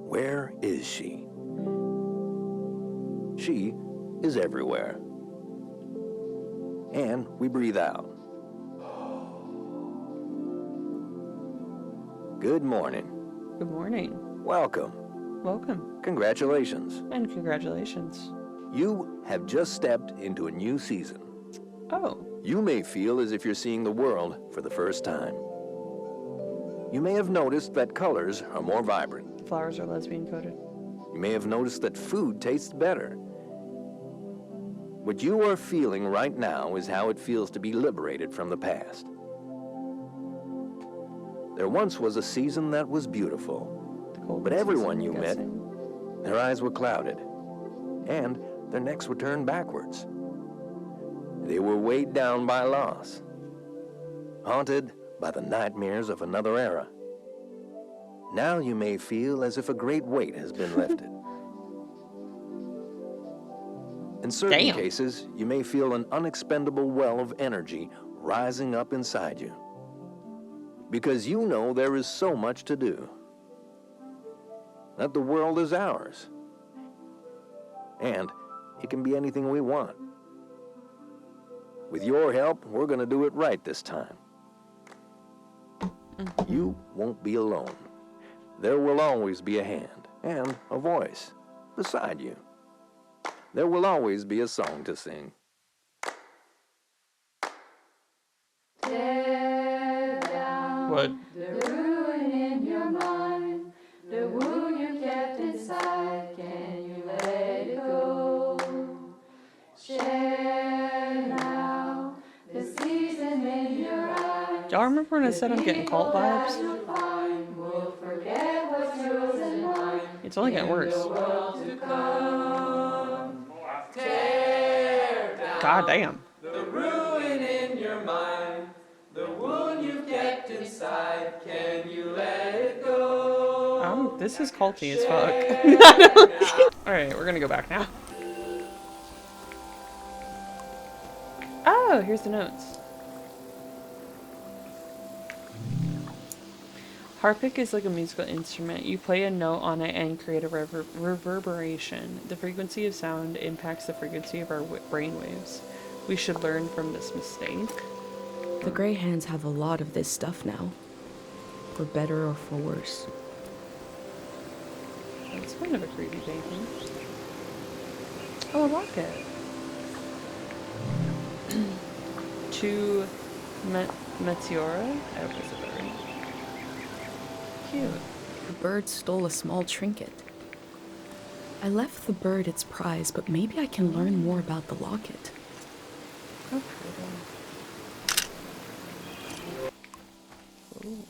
Where is she? She is everywhere. And we breathe out. Good morning. Good morning. Welcome. Welcome. Congratulations. And congratulations. You have just stepped into a new season. Oh. You may feel as if you're seeing the world for the first time. You may have noticed that colors are more vibrant. Flowers are lesbian coded. You may have noticed that food tastes better. What you are feeling right now is how it feels to be liberated from the past. There once was a season that was beautiful, but everyone you met, their eyes were clouded, and their necks were turned backwards. They were weighed down by loss, haunted by the nightmares of another era. Now you may feel as if a great weight has been lifted. In certain cases, you may feel an unexpendable well of energy rising up inside you. Because you know there is so much to do. That the world is ours. And it can be anything we want. With your help, we're going to do it right this time. You won't be alone. There will always be a hand and a voice beside you. There will always be a song to sing. Tear down what? The ruin in your mind, the wound you kept inside, can you let it go? Share now the season in your eyes. Y'all remember when I said I'm getting cult vibes? Will It's only getting worse. God damn. The ruin in your mind, the wound you've kept inside, can you let it go? This is culty as fuck. Alright, we're gonna go back now. Oh, here's the notes. Harpic is like a musical instrument. You play a note on it and create a reverberation. The frequency of sound impacts the frequency of our brain waves. We should learn from this mistake. The Grey Hands have a lot of this stuff now, for better or for worse. That's kind of a creepy painting. Oh, a locket. To Meteora? I hope I said that right. Cute. The bird stole a small trinket. I left the bird its prize, but maybe I can learn more about the locket. How pretty. Ooh.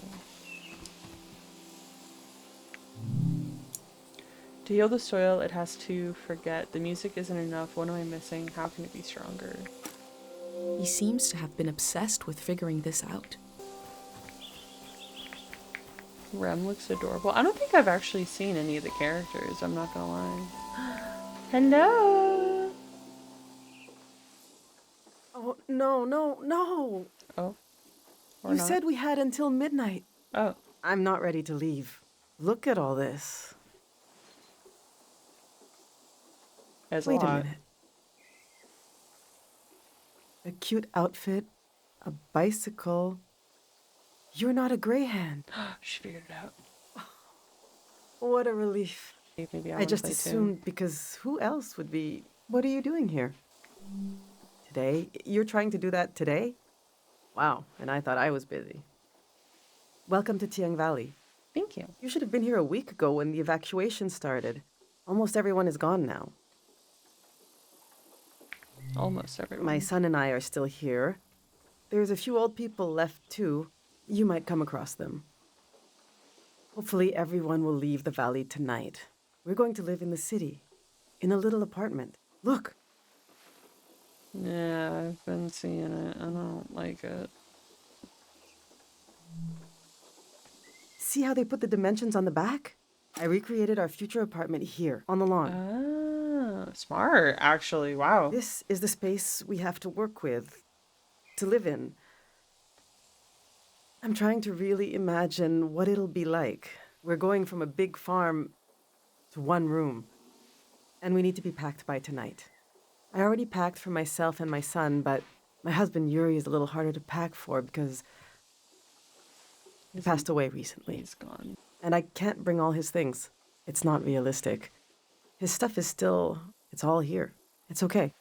To heal the soil, it has to forget. The music isn't enough. What am I missing? How can it be stronger? He seems to have been obsessed with figuring this out. Rem looks adorable. I don't think I've actually seen any of the characters, I'm not gonna lie. Hello! Oh, no, no, no! Oh. Or You not. said we had until midnight. Oh. I'm not ready to leave. Look at all this. There's Wait a a lot. minute. A cute outfit, a bicycle. You're not a Grey Hand. She figured it out. What a relief. Maybe I just assumed because who else would be... What are you doing here? Today? You're trying to do that today? Wow, and I thought I was busy. Welcome to Tiang Valley. Thank you. You should have been here a week ago when the evacuation started. Almost everyone is gone now. Almost everyone. My son and I are still here. There's a few old people left too. You might come across them. Hopefully everyone will leave the valley tonight. We're going to live in the city, in a little apartment. Look! Yeah, I've been seeing it. I don't like it. See how they put the dimensions on the back? I recreated our future apartment here, on the lawn. Ah, smart, actually. Wow. This is the space we have to work with, to live in. I'm trying to really imagine what it'll be like. We're going from a big farm to one room, and we need to be packed by tonight. I already packed for myself and my son, but my husband Yuri is a little harder to pack for because he passed away recently. He's gone. And I can't bring all his things. It's not realistic. His stuff is still... It's all here. It's okay.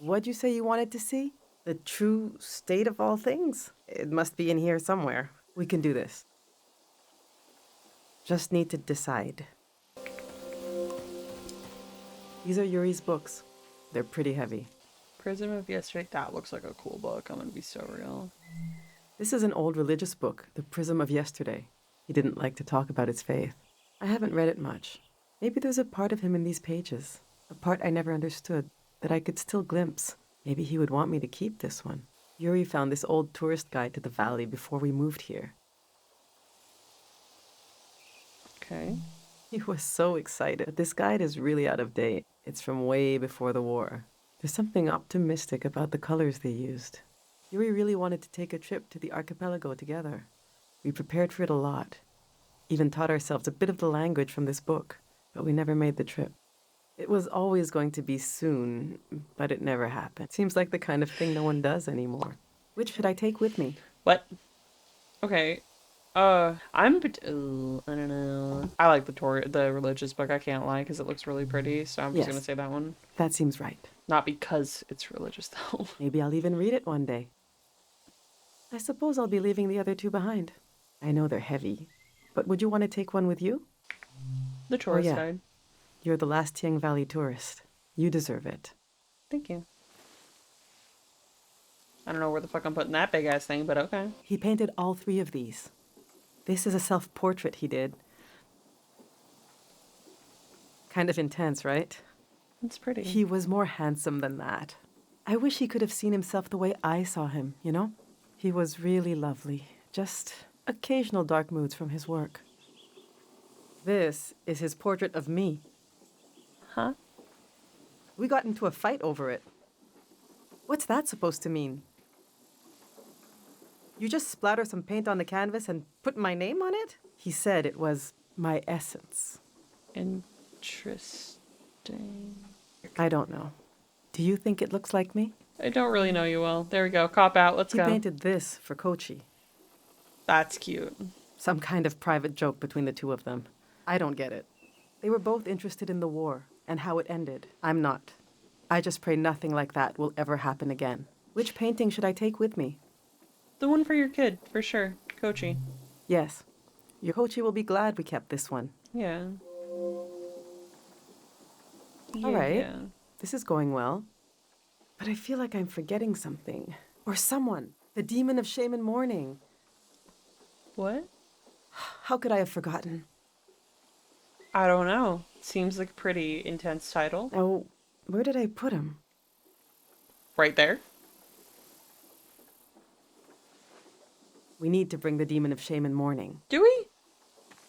What'd you say you wanted to see? The true state of all things? It must be in here somewhere. We can do this. Just need to decide. These are Yuri's books. They're pretty heavy. Prism of Yesterday. That looks like a cool book. I'm gonna be so real. This is an old religious book, The Prism of Yesterday. He didn't like to talk about his faith. I haven't read it much. Maybe there's a part of him in these pages, a part I never understood, that I could still glimpse. Maybe he would want me to keep this one. Yuri found this old tourist guide to the valley before we moved here. Okay. He was so excited. But this guide is really out of date. It's from way before the war. There's something optimistic about the colors they used. Yuri really wanted to take a trip to the archipelago together. We prepared for it a lot. Even taught ourselves a bit of the language from this book, but we never made the trip. It was always going to be soon, but it never happened. Seems like the kind of thing no one does anymore. Which should I take with me? What? Okay. I don't know. I like the religious book. I can't lie because it looks really pretty. So I'm just Yes. gonna say that one. That seems right. Not because it's religious though. Maybe I'll even read it one day. I suppose I'll be leaving the other two behind. I know they're heavy, but would you want to take one with you? The tourist yeah. guide. You're the last Tiang Valley tourist. You deserve it. Thank you. I don't know where the fuck I'm putting that big ass thing, but okay. He painted all three of these. This is a self-portrait he did. Kind of intense, right? It's pretty. He was more handsome than that. I wish he could have seen himself the way I saw him, you know? He was really lovely. Just occasional dark moods from his work. This is his portrait of me. Huh? We got into a fight over it. What's that supposed to mean? You just splatter some paint on the canvas and put my name on it? He said it was my essence. Interesting. I don't know. Do you think it looks like me? I don't really know you well. There we go. Cop out. Let's He go. painted this for Kochi. That's cute. Some kind of private joke between the two of them. I don't get it. They were both interested in the war and how it ended. I'm not. I just pray nothing like that will ever happen again. Which painting should I take with me? The one for your kid, for sure. Kochi. Yes. Your Kochi will be glad we kept this one. Yeah. All right. Yeah. This is going well. But I feel like I'm forgetting something. Or someone. The demon of shame and mourning. What? How could I have forgotten? I don't know. Seems like a pretty intense title. Oh, where did I put him? Right there. We need to bring the demon of shame and mourning. Do we?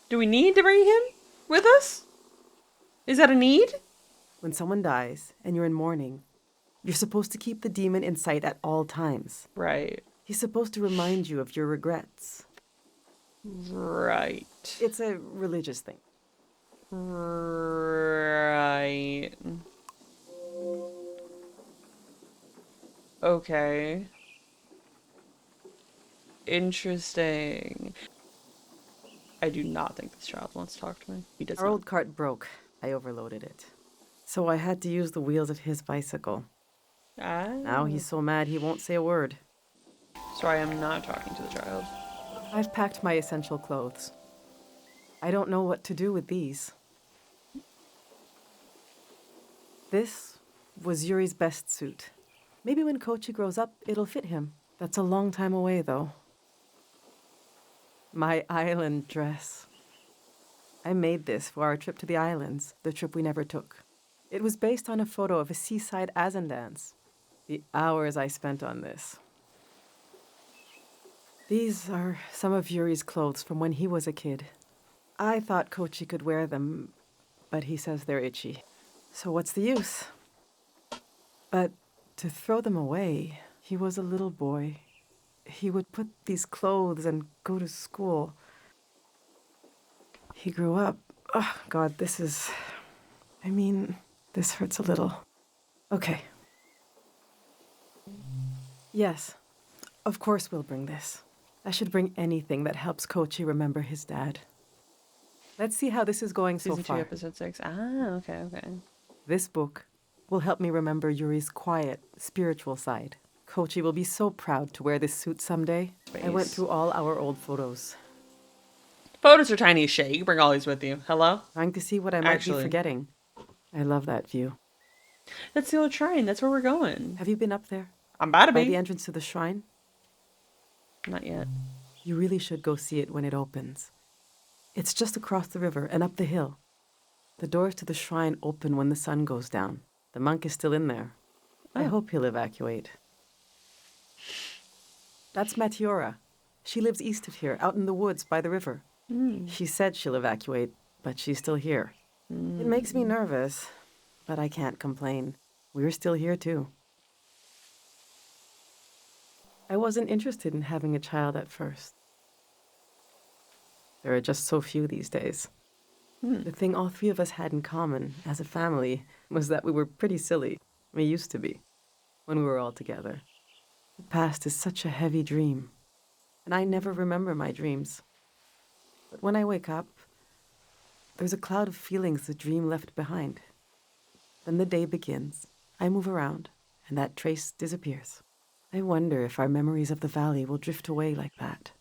Do we need to bring him with us? Is that a need? When someone dies and you're in mourning, you're supposed to keep the demon in sight at all times. Right. He's supposed to remind you of your regrets. Right. It's a religious thing. Right. Okay. Interesting. I do not think this child wants to talk to me. He does Our not. old cart broke. I overloaded it. So I had to use the wheels of his bicycle. Ah. Now he's so mad he won't say a word. So I am not talking to the child. I've packed my essential clothes. I don't know what to do with these. This was Yuri's best suit. Maybe when Kochi grows up, it'll fit him. That's a long time away, though. My island dress. I made this for our trip to the islands, the trip we never took. It was based on a photo of a seaside Azan dance. The hours I spent on this. These are some of Yuri's clothes from when he was a kid. I thought Kochi could wear them, but he says they're itchy. So what's the use? But to throw them away, he was a little boy. He would put these clothes and go to school. He grew up. Oh, God, this hurts a little. Okay. Yes, of course we'll bring this. I should bring anything that helps Kochi remember his dad. Let's see how this is going so Season 2, far. episode 6. Ah, okay, okay. This book will help me remember Yuri's quiet, spiritual side. Kochi will be so proud to wear this suit someday. I went through all our old photos, Photos are tiny as shit. You can bring all these with you. Hello? trying to see what I might be forgetting. I love that view. That's the old shrine. That's where we're going. Have you been up there? I'm about to By be. the entrance to the shrine? Not yet. You really should go see it when it opens. It's just across the river and up the hill. The doors to the shrine open when the sun goes down. The monk is still in there. I hope he'll evacuate. That's Matiora. She lives east of here, out in the woods by the river. She said she'll evacuate, but she's still here. It makes me nervous, but I can't complain. We're still here, too. I wasn't interested in having a child at first. There are just so few these days. The thing all three of us had in common as a family was that we were pretty silly. We used to be, when we were all together. The past is such a heavy dream, and I never remember my dreams. But when I wake up, there's a cloud of feelings the dream left behind. Then the day begins. I move around, and that trace disappears. I wonder if our memories of the valley will drift away like that.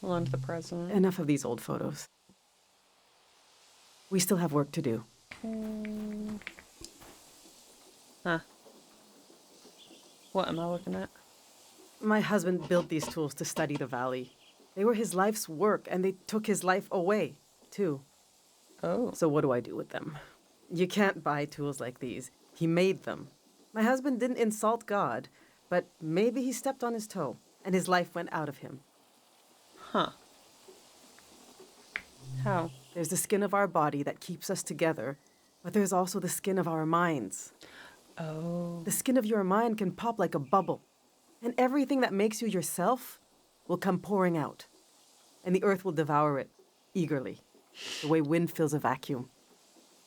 Hold on to the present. Enough of these old photos. We still have work to do. Huh. What am I looking at? My husband built these tools to study the valley. They were his life's work, and they took his life away, too. Oh. So what do I do with them? You can't buy tools like these. He made them. My husband didn't insult God, but maybe he stepped on his toe, and his life went out of him. Huh. How? There's the skin of our body that keeps us together, but there's also the skin of our minds. Oh. The skin of your mind can pop like a bubble, and everything that makes you yourself will come pouring out, and the earth will devour it eagerly, the way wind fills a vacuum.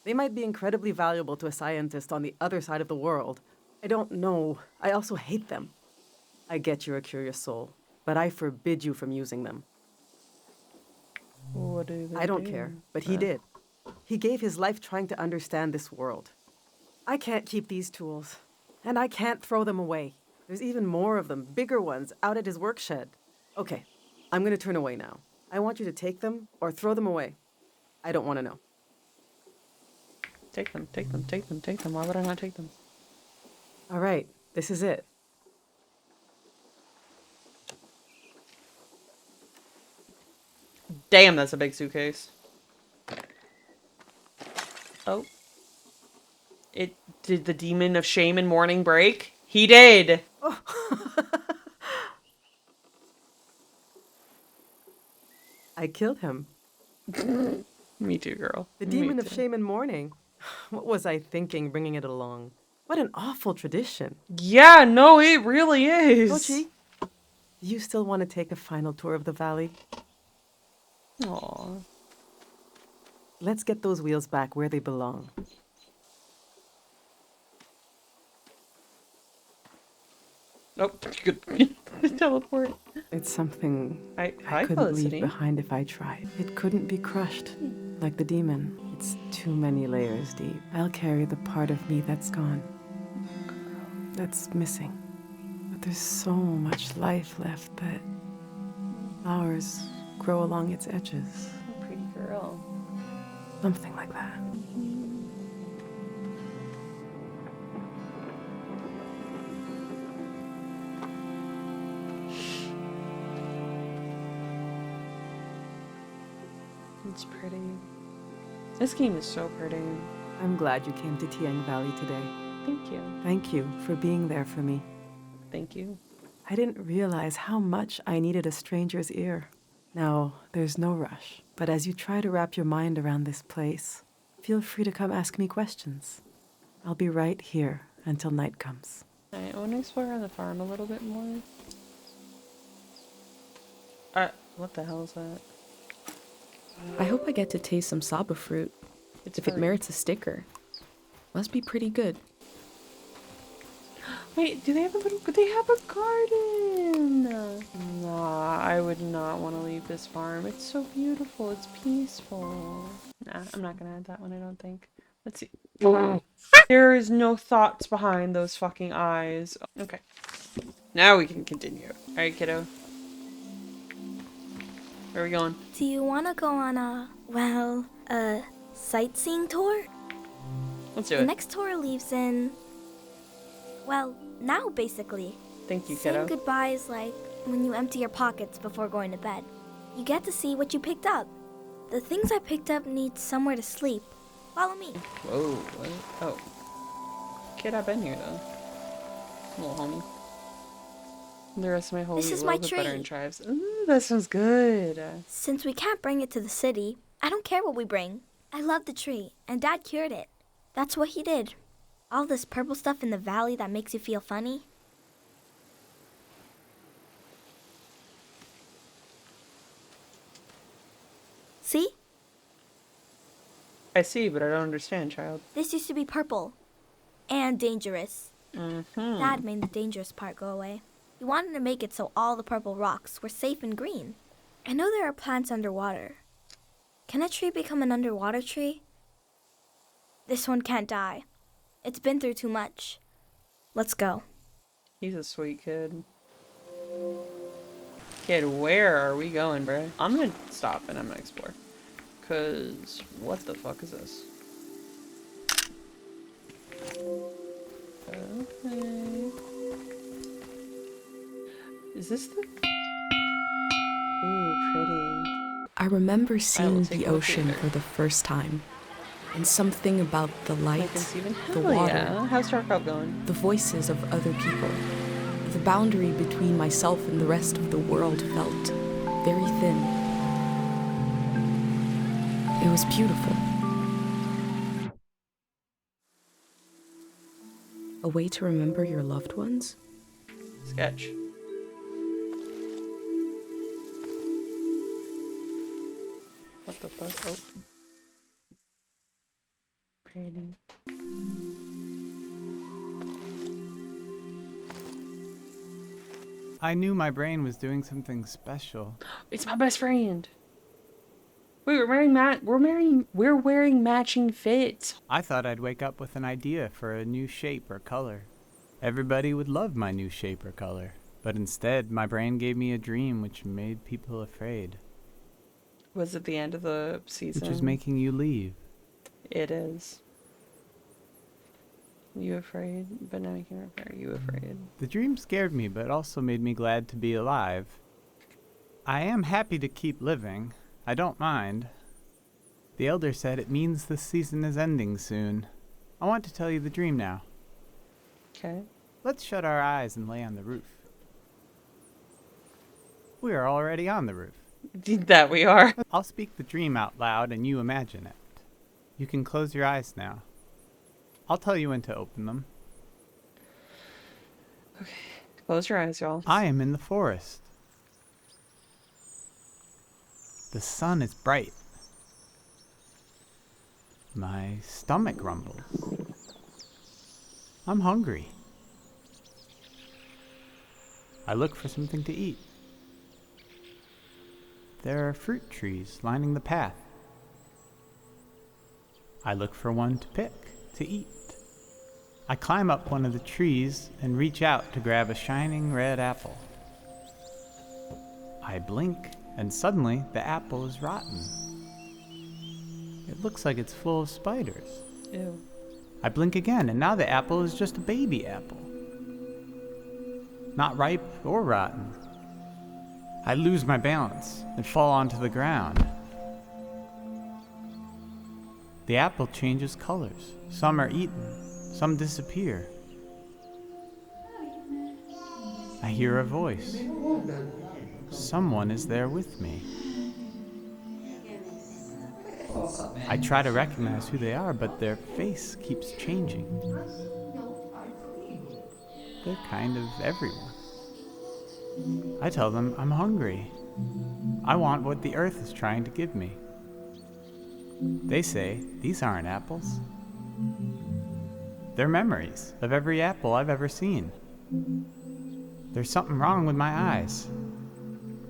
They might be incredibly valuable to a scientist on the other side of the world. I don't know. I also hate them. I get you're a curious soul, but I forbid you from using them. What do they I don't do? care, but he did. He gave his life trying to understand this world. I can't keep these tools, and I can't throw them away. There's even more of them, bigger ones, out at his work shed. Okay, I'm gonna turn away now. I want you to take them or throw them away. I don't want to know. Take them, take them, take them, take them. Why would I not take them? All right, this is it. Damn, that's a big suitcase. Oh. Did the demon of shame and mourning break? He did! Oh. I killed him. Me too, girl. The demon of shame and mourning. What was I thinking bringing it along? What an awful tradition. Yeah, no, it really is. Mochi, do you still want to take a final tour of the valley? Aww. Let's get those wheels back where they belong. Nope. Good. Teleport. It's something Hi, couldn't Felicity. leave behind if I tried. It couldn't be crushed, like the demon. It's too many layers deep. I'll carry the part of me that's gone, that's missing. But there's so much life left that flowers grow along its edges. Pretty girl. Something like that. It's pretty. This game is so pretty. I'm glad you came to Tiang Valley today. Thank you. Thank you for being there for me. Thank you. I didn't realize how much I needed a stranger's ear. Now, there's no rush, but as you try to wrap your mind around this place, feel free to come ask me questions. I'll be right here until night comes. I want to explore on the farm a little bit more. What the hell is that? I hope I get to taste some saba fruit. It's If it furry. merits a sticker. Must be pretty good. Wait, do they have a little... They have a garden! Nah, I would not want to leave this farm. It's so beautiful. It's peaceful. Nah, I'm not gonna add that one, I don't think. Let's see. There is no thoughts behind those fucking eyes. Okay. Now we can continue. Alright, kiddo. Where are we going? Do you want to go on a sightseeing tour? Let's do The it. next tour leaves in, well, now basically. Thank you, Saying kiddo. goodbye is like when you empty your pockets before going to bed. You get to see what you picked up. The things I picked up need somewhere to sleep. Follow me. Whoa, what? Oh. Kid, I've been here, though. Little homie. The rest of my whole This eat is a my little bit better tree. in tribes. Ooh, that sounds good. Since we can't bring it to the city, I don't care what we bring. I love the tree, and Dad cured it. That's what he did. All this purple stuff in the valley that makes you feel funny. See? I see, but I don't understand, child. This used to be purple. And dangerous. Mm-hmm. Dad made the dangerous part go away. He wanted to make it so all the purple rocks were safe and green. I know there are plants underwater. Can a tree become an underwater tree? This one can't die. It's been through too much. Let's go. He's a sweet kid. Kid, where are we going, bro? I'm gonna stop and I'm gonna explore. Cause what the fuck is this? Okay. Is this the... Ooh, pretty. I remember seeing take the a look ocean later. for the first time. And something about the light, Like in Steven? the Hell water, yeah. How's Starcraft going? the voices of other people. The boundary between myself and the rest of the world felt very thin. It was beautiful. A way to remember your loved ones? Sketch. What the fuck? Oh. Pretty. I knew my brain was doing something special. It's my best friend. Wait, we're wearing matching fits. I thought I'd wake up with an idea for a new shape or color. Everybody would love my new shape or color. But instead, my brain gave me a dream which made people afraid. Was it the end of the season? Which is making you leave. It is. You afraid? But now you can repair. You afraid? The dream scared me, but also made me glad to be alive. I am happy to keep living. I don't mind. The elder said it means the season is ending soon. I want to tell you the dream now. Okay. Let's shut our eyes and lay on the roof. We are already on the roof. That we are. I'll speak the dream out loud and you imagine it. You can close your eyes now. I'll tell you when to open them. Okay. Close your eyes, y'all. I am in the forest. The sun is bright. My stomach rumbles. I'm hungry. I look for something to eat. There are fruit trees lining the path. I look for one to pick, to eat. I climb up one of the trees and reach out to grab a shining red apple. I blink, and suddenly the apple is rotten. It looks like it's full of spiders. Ew. I blink again, and now the apple is just a baby apple. Not ripe or rotten. I lose my balance and fall onto the ground. The apple changes colors. Some are eaten, some disappear. I hear a voice. Someone is there with me. I try to recognize who they are, but their face keeps changing. They're kind of everywhere. I tell them I'm hungry. I want what the earth is trying to give me. They say these aren't apples. They're memories of every apple I've ever seen. There's something wrong with my eyes,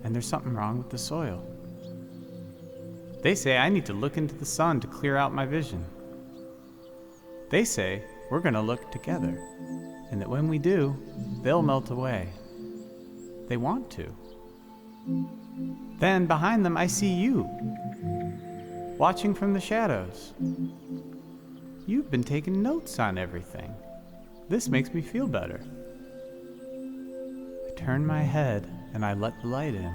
and there's something wrong with the soil. They say I need to look into the sun to clear out my vision. They say we're going to look together, and that when we do, they'll melt away. They want to. Then behind them I see you, watching from the shadows. You've been taking notes on everything. This makes me feel better. I turn my head and I let the light in.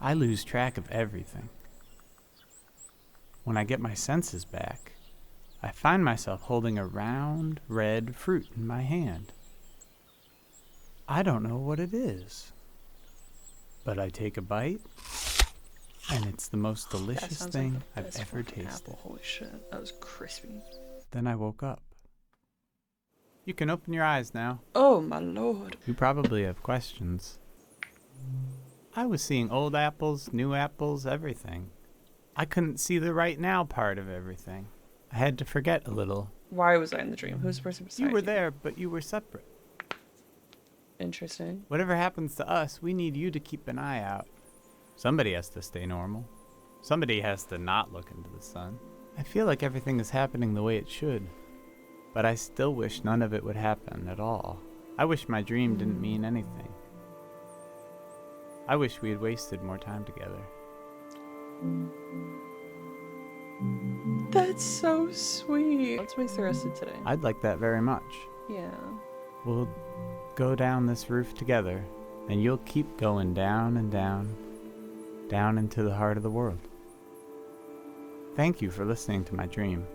I lose track of everything. When I get my senses back, I find myself holding a round, red fruit in my hand. I don't know what it is, but I take a bite, and it's the most delicious thing I've ever tasted. Apple. Holy shit, that was crispy. Then I woke up. You can open your eyes now. Oh my lord. You probably have questions. I was seeing old apples, new apples, everything. I couldn't see the right now part of everything. I had to forget a little. Why was I in the dream? Who's the person beside You were there, but you were separate. Interesting. Whatever happens to us, we need you to keep an eye out. Somebody has to stay normal. Somebody has to not look into the sun. I feel like everything is happening the way it should, but I still wish none of it would happen at all. I wish my dream didn't mean anything. I wish we had wasted more time together. That's so sweet. Let's waste the rest of today. I'd like that very much. Yeah. We'll go down this roof together, and you'll keep going down and down, down into the heart of the world. Thank you for listening to my dream.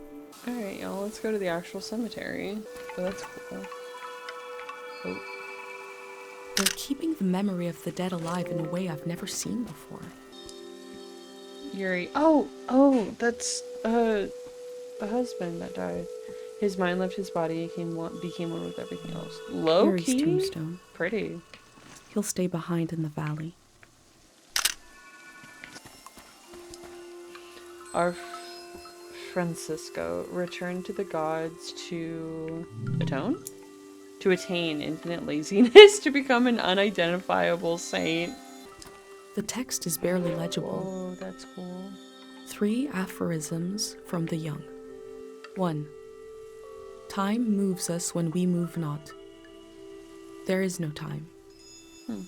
Alright, y'all, let's go to the actual cemetery. Oh, that's cool. Oh. They're keeping the memory of the dead alive in a way I've never seen before. Yuri. That's a husband that died. His mind left his body, became one with everything else. Low Yuri's key, tombstone. pretty. He'll stay behind in the valley. Our Francisco returned to the gods to atone? To attain infinite laziness, to become an unidentifiable saint. The text is barely legible. Oh, that's cool. 3 aphorisms from the young. 1. Time moves us when we move not. There is no time.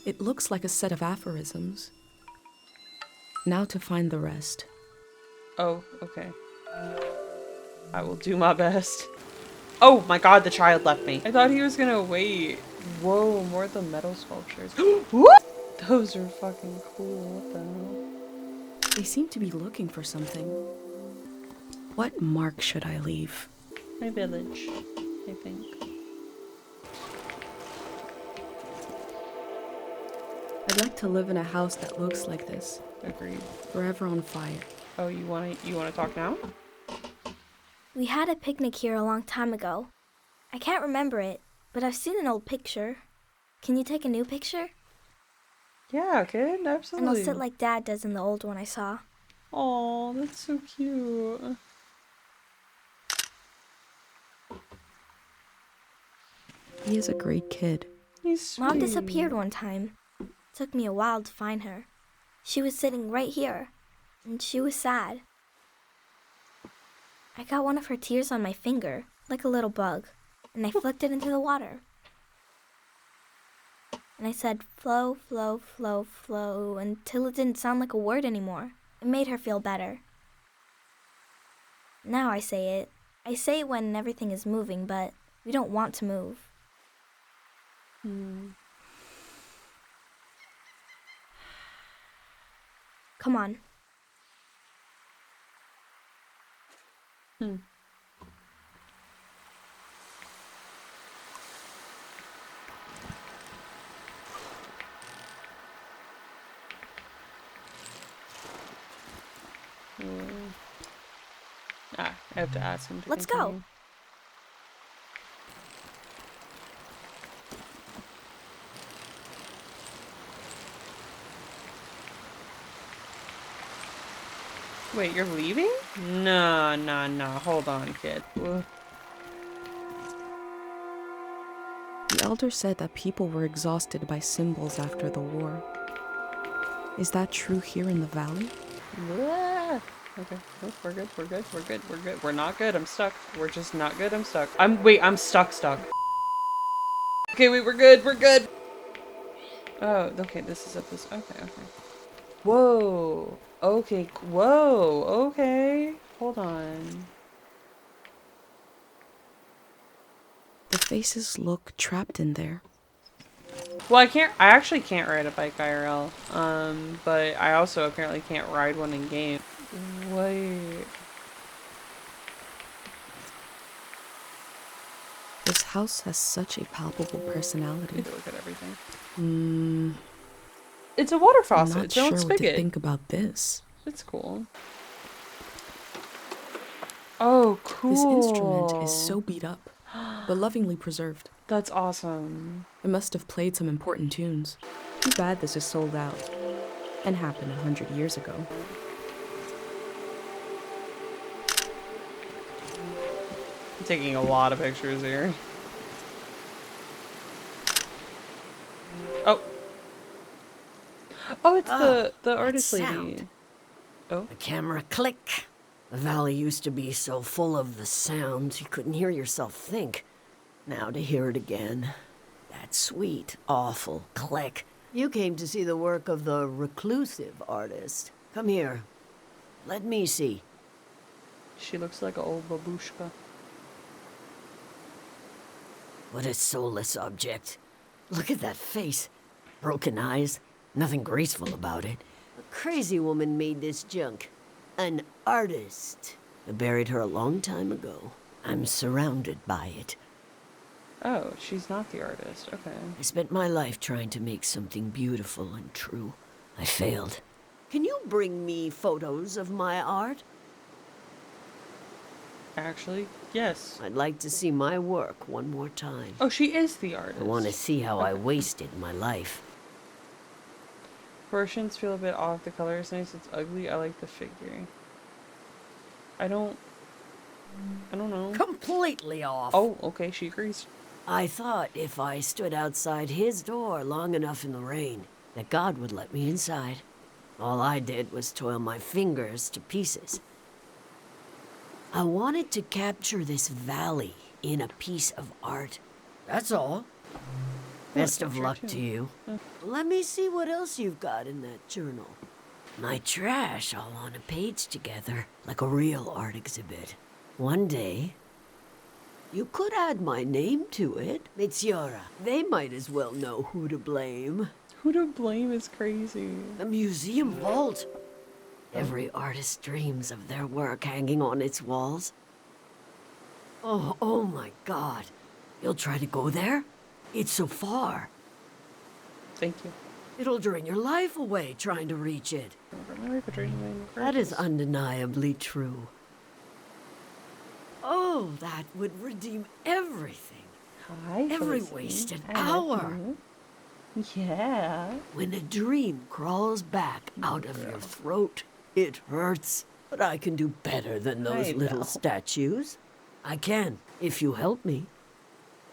It looks like a set of aphorisms. Now to find the rest. Oh, okay. I will do my best. Oh my god, the child left me. I thought he was gonna wait. Whoa, more of the metal sculptures. What? Those are fucking cool. What the hell? They seem to be looking for something. What mark should I leave? My village, I think. I'd like to live in a house that looks like this. Agreed. Forever on fire. Oh, you wanna talk now? We had a picnic here a long time ago. I can't remember it, but I've seen an old picture. Can you take a new picture? Yeah, kid, absolutely. And I'll sit like Dad does in the old one I saw. Oh, that's so cute. He is a great kid. He's sweet. Mom disappeared one time. Took me a while to find her. She was sitting right here, and she was sad. I got one of her tears on my finger, like a little bug, and I flicked it into the water. And I said, flow, flow, flow, flow, until it didn't sound like a word anymore. It made her feel better. Now I say it. I say it when everything is moving, but we don't want to move. Come on. I have to ask him to Let's continue. go. Wait, you're leaving? No. Hold on, kid. Ugh. The elder said that people were exhausted by symbols after the war. Is that true here in the valley? Ah. Okay, nope, we're good. We're not good, I'm stuck. We're just not good, I'm stuck. I'm stuck. Okay, wait, we're good. Oh, okay, this is up this, okay. Whoa, okay, hold on. The faces look trapped in there. Well, I actually can't ride a bike IRL, but I also apparently can't ride one in game. Wait. This house has such a palpable personality. Look at everything. It's a water I'm faucet. not It's its own sure what to spigot. think about this. It's cool. Oh, cool. This instrument is so beat up, but lovingly preserved. That's awesome. It must have played some important tunes. Too bad this is sold out, and happened 100 years ago. I'm taking a lot of pictures here. Oh, it's the artist lady. sound. Oh. The camera click. The valley used to be so full of the sounds you couldn't hear yourself think. Now to hear it again. That sweet, awful click. You came to see the work of the reclusive artist. Come here. Let me see. She looks like an old babushka. What a soulless object. Look at that face. Broken eyes. Nothing graceful about it. A crazy woman made this junk. An artist. I buried her a long time ago. I'm surrounded by it. Oh, she's not the artist. Okay. I spent my life trying to make something beautiful and true. I failed. Can you bring me photos of my art? Actually, yes. I'd like to see my work one more time. Oh, she is the artist. I want to see how I Okay. wasted my life. Proportions feel a bit off. The color is nice. It's ugly. I like the figure. I don't know. Completely off. Oh, okay. She agrees. I thought if I stood outside his door long enough in the rain, that God would let me inside. All I did was toil my fingers to pieces. I wanted to capture this valley in a piece of art. That's all. Best of luck to you. Let me see what else you've got in that journal. My trash all on a page together, like a real art exhibit. One day, you could add my name to it. Mitziora. They might as well know who to blame. Who to blame is crazy. The museum vault. Every artist dreams of their work hanging on its walls. Oh my God. You'll try to go there? It's so far. Thank you. It'll drain your life away trying to reach it. That is undeniably true. Oh, that would redeem everything. Hi, Every Felicity. wasted I love hour. you. Yeah. When a dream crawls back out of your throat, it hurts. But I can do better than those I little know. statues. I can, if you help me.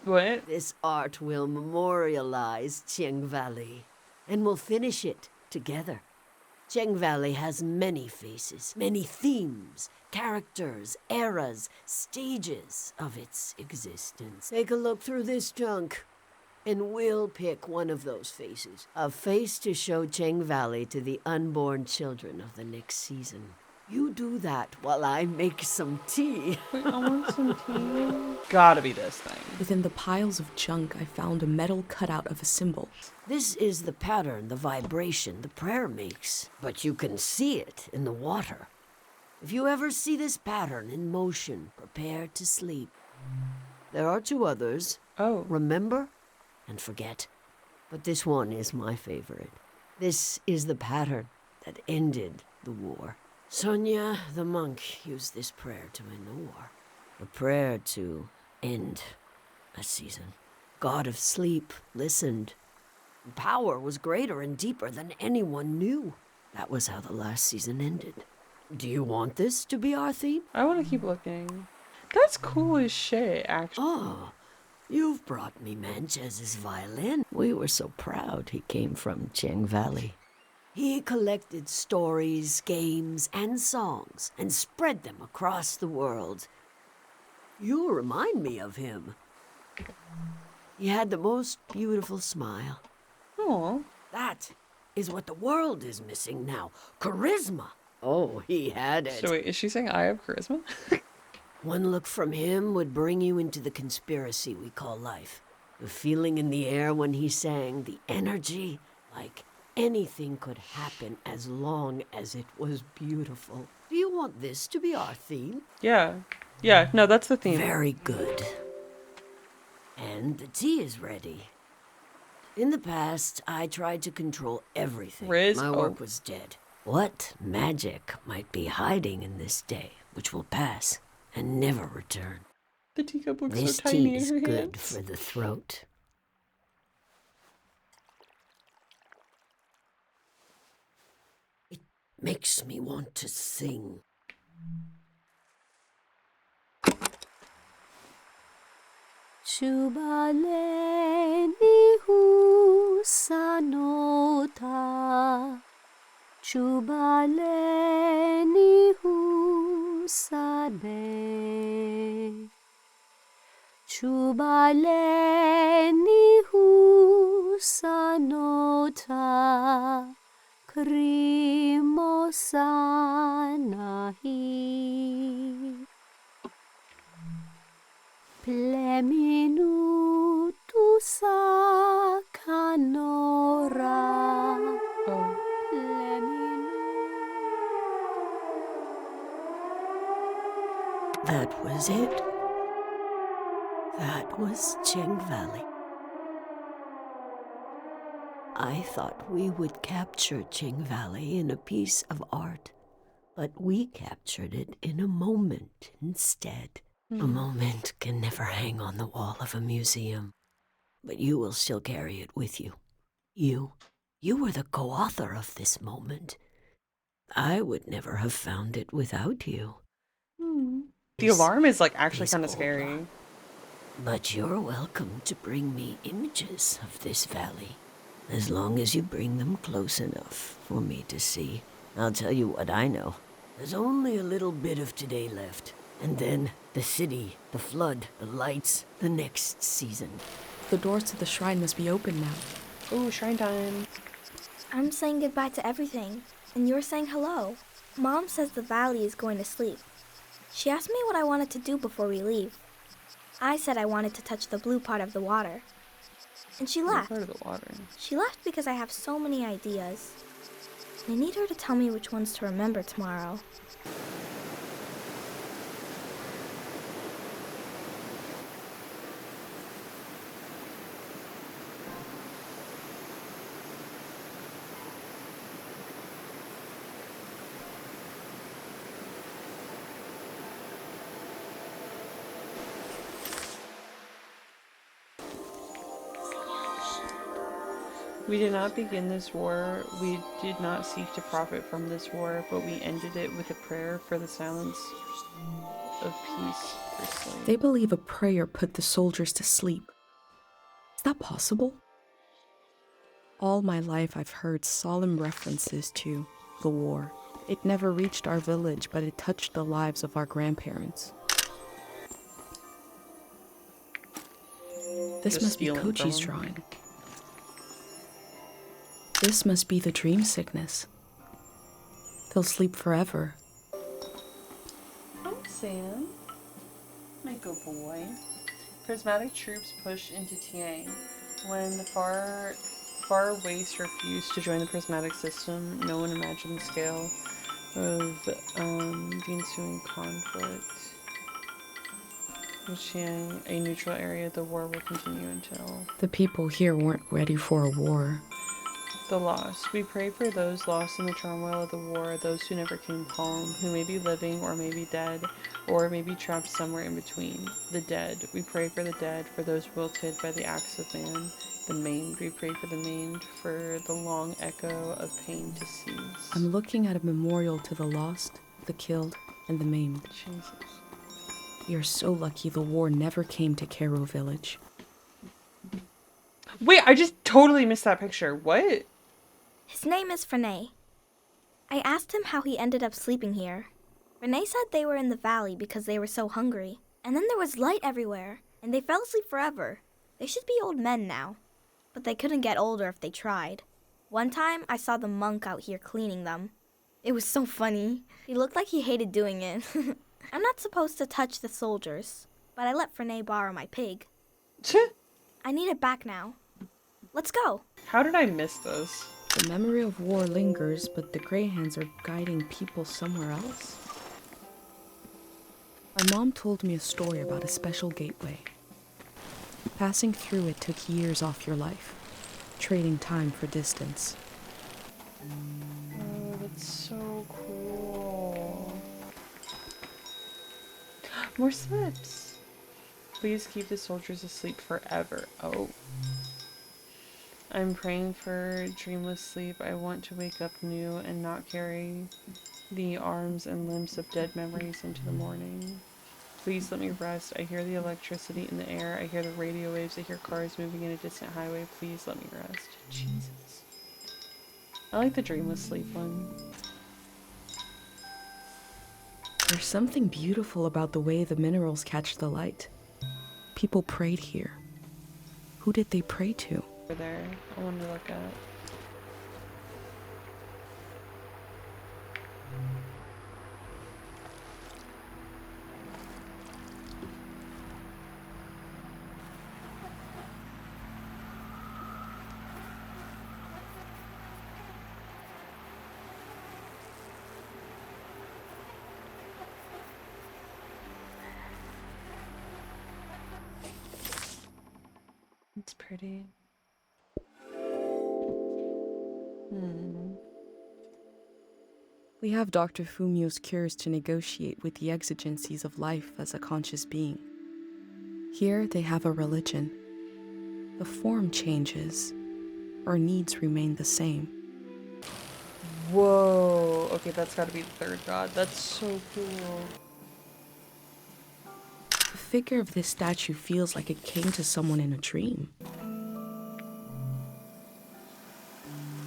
What? This art will memorialize Cheng Valley, and we'll finish it together. Cheng Valley has many faces, many themes, characters, eras, stages of its existence. Take a look through this junk, and we'll pick one of those faces. A face to show Cheng Valley to the unborn children of the next season. You do that while I make some tea. Wait, I want some tea. Gotta be this thing. Within the piles of junk, I found a metal cutout of a symbol. This is the pattern, the vibration the prayer makes, but you can see it in the water. If you ever see this pattern in motion, prepare to sleep. There are two others. Oh. Remember and forget. But this one is my favorite. This is the pattern that ended the war. Sonia, the monk, used this prayer to end the war. A prayer to end a season. God of sleep listened. Power was greater and deeper than anyone knew. That was how the last season ended. Do you want this to be our theme? I want to keep looking. That's cool as shit, actually. Oh, you've brought me Manchez's violin. We were so proud he came from Cheng Valley. He collected stories, games, and songs and spread them across the world. You remind me of him. He had the most beautiful smile. Oh. That is what the world is missing now. Charisma. Oh, he had it. So wait, is she saying I have charisma? One look from him would bring you into the conspiracy we call life. The feeling in the air when he sang, the energy, like anything could happen as long as it was beautiful. Do you want this to be our theme? Yeah. Yeah, no, that's the theme. Very good. And the tea is ready. In the past, I tried to control everything. Riz? My work was dead. What magic might be hiding in this day, which will pass and never return? The teacup looks This so tiny tea is in her good hands. for the throat. It makes me want to sing. Chubaleni husanota. Chubaleni husane. Chubaleni husanota. Krimosanahi. Pleminutu sa canora. Pleminutu That was it. That was Cheng Valley. I thought we would capture Cheng Valley in a piece of art, but we captured it in a moment instead. A moment can never hang on the wall of a museum, but you will still carry it with you. You were the co-author of this moment. I would never have found it without you. The alarm is like actually Is kind of over. scary. But you're welcome to bring me images of this valley, as long as you bring them close enough for me to see. I'll tell you what I know. There's only a little bit of today left, and then the city, the flood, the lights, the next season. The doors to the shrine must be open now. Ooh, shrine time. I'm saying goodbye to everything, and you're saying hello. Mom says the valley is going to sleep. She asked me what I wanted to do before we leave. I said I wanted to touch the blue part of the water. And she laughed. Part of the water. She laughed because I have so many ideas. I need her to tell me which ones to remember tomorrow. We did not begin this war. We did not seek to profit from this war, but we ended it with a prayer for the silence of peace for slaves. They believe a prayer put the soldiers to sleep. Is that possible? All my life I've heard solemn references to the war. It never reached our village, but it touched the lives of our grandparents. This Just must be stealing from Kochi's them. drawing. This must be the dream sickness. They'll sleep forever. Oh, Sam. My good boy. Prismatic troops pushed into Tiang. When the far west refused to join the prismatic system, no one imagined the scale of the ensuing conflict. In Chiang, a neutral area, the war will continue until The people here weren't ready for a war. the lost. We pray for those lost in the turmoil of the war, those who never came home, who may be living or may be dead, or may be trapped somewhere in between. The dead. We pray for the dead, for those wilted by the axe of man. The maimed. We pray for the maimed, for the long echo of pain to cease. I'm looking at a memorial to the lost, the killed, and the maimed. Jesus. We are so lucky the war never came to Cairo village. Wait, I just totally missed that picture. What? His name is Frenay. I asked him how he ended up sleeping here. Frenay said they were in the valley because they were so hungry. And then there was light everywhere, and they fell asleep forever. They should be old men now. But they couldn't get older if they tried. One time, I saw the monk out here cleaning them. It was so funny. He looked like he hated doing it. I'm not supposed to touch the soldiers, but I let Frenay borrow my pig. I need it back now. Let's go. How did I miss this? The memory of war lingers, but the Grey Hands are guiding people somewhere else. My mom told me a story about a special gateway. Passing through it took years off your life, trading time for distance. Oh, that's so cool. More slips. Please keep the soldiers asleep forever. Oh. I'm praying for dreamless sleep. I want to wake up new and not carry the arms and limbs of dead memories into the morning. Please let me rest. I hear the electricity in the air. I hear the radio waves. I hear cars moving in a distant highway. Please let me rest. Jesus. I like the dreamless sleep one. There's something beautiful about the way the minerals catch the light. People prayed here. Who did they pray to? Over there, I wanted to look at. It's pretty. Hmm. We have Dr. Fumio's cures to negotiate with the exigencies of life as a conscious being. Here they have a religion. The form changes, our needs remain the same. Whoa. Okay, that's gotta be the third god. That's so cool. The figure of this statue feels like it came to someone in a dream.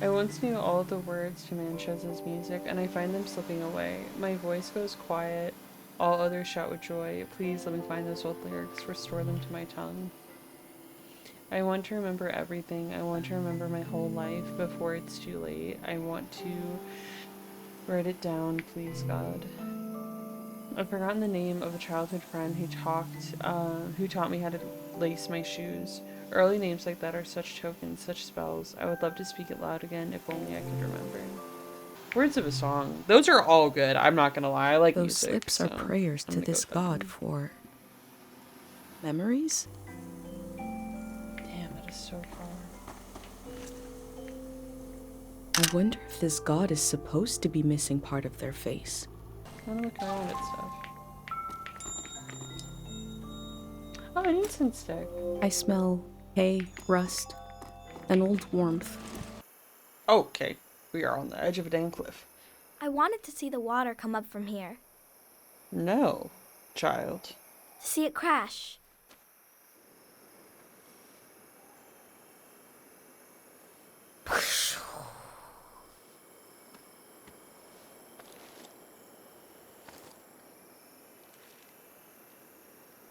I once knew all the words to Mancheza's music, and I find them slipping away. My voice goes quiet. All others shout with joy. Please let me find those old lyrics. Restore them to my tongue. I want to remember everything. I want to remember my whole life before it's too late. I want to write it down, please, God. I've forgotten the name of a childhood friend who taught me how to lace my shoes. Early names like that are such tokens, such spells. I would love to speak it loud again, if only I could remember. Words of a song. Those are all good. I'm not gonna lie. I like Those music. slips are So prayers I'm to gonna go this with that god one. for memories? Damn, that is so far. I wonder if this god is supposed to be missing part of their face. I wanna look around at stuff. Oh, an incense stick. I smell hay, rust, and old warmth. Okay, we are on the edge of a damn cliff. I wanted to see the water come up from here, No, child. to see it crash.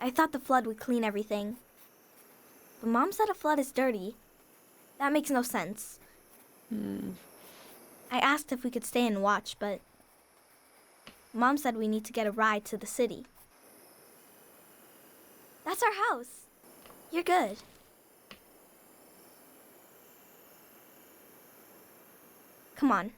I thought the flood would clean everything. But Mom said a flood is dirty. That makes no sense. I asked if we could stay and watch, but Mom said we need to get a ride to the city. That's our house. You're good. Come on.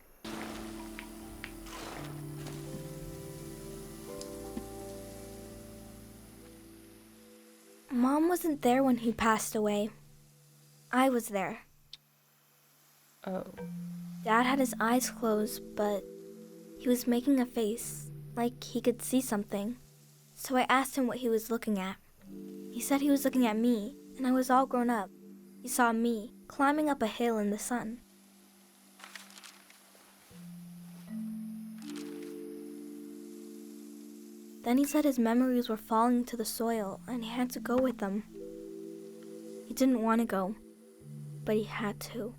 Mom wasn't there when he passed away. I was there. Oh. Dad had his eyes closed, but he was making a face, like he could see something. So I asked him what he was looking at. He said he was looking at me, and I was all grown up. He saw me climbing up a hill in the sun. Then he said his memories were falling to the soil, and he had to go with them. He didn't want to go, but he had to.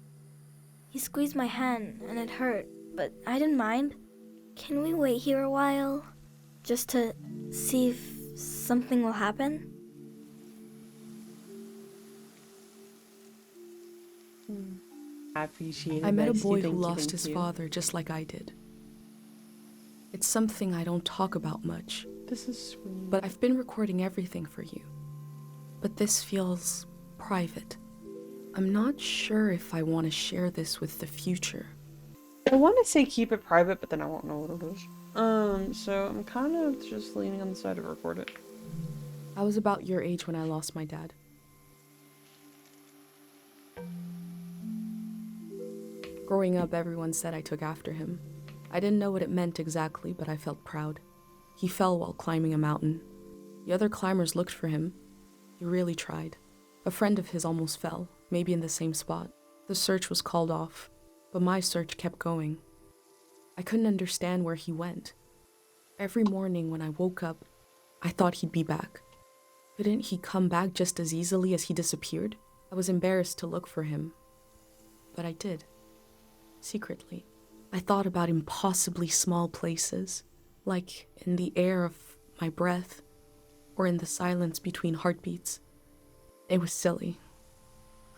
He squeezed my hand, and it hurt, but I didn't mind. Can we wait here a while, just to see if something will happen? I appreciate it. I met a Bestie. boy who Thank you, lost thank his you. father just like I did. It's something I don't talk about much, This is sweet. but I've been recording everything for you. But this feels private. I'm not sure if I want to share this with the future. I want to say keep it private, but then I won't know what it is. So I'm kind of just leaning on the side to record it. I was about your age when I lost my dad. Growing up, everyone said I took after him. I didn't know what it meant exactly, but I felt proud. He fell while climbing a mountain. The other climbers looked for him. He really tried. A friend of his almost fell, maybe in the same spot. The search was called off, but my search kept going. I couldn't understand where he went. Every morning when I woke up, I thought he'd be back. Couldn't he come back just as easily as he disappeared? I was embarrassed to look for him, but I did. Secretly. I thought about impossibly small places, like in the air of my breath, or in the silence between heartbeats. It was silly.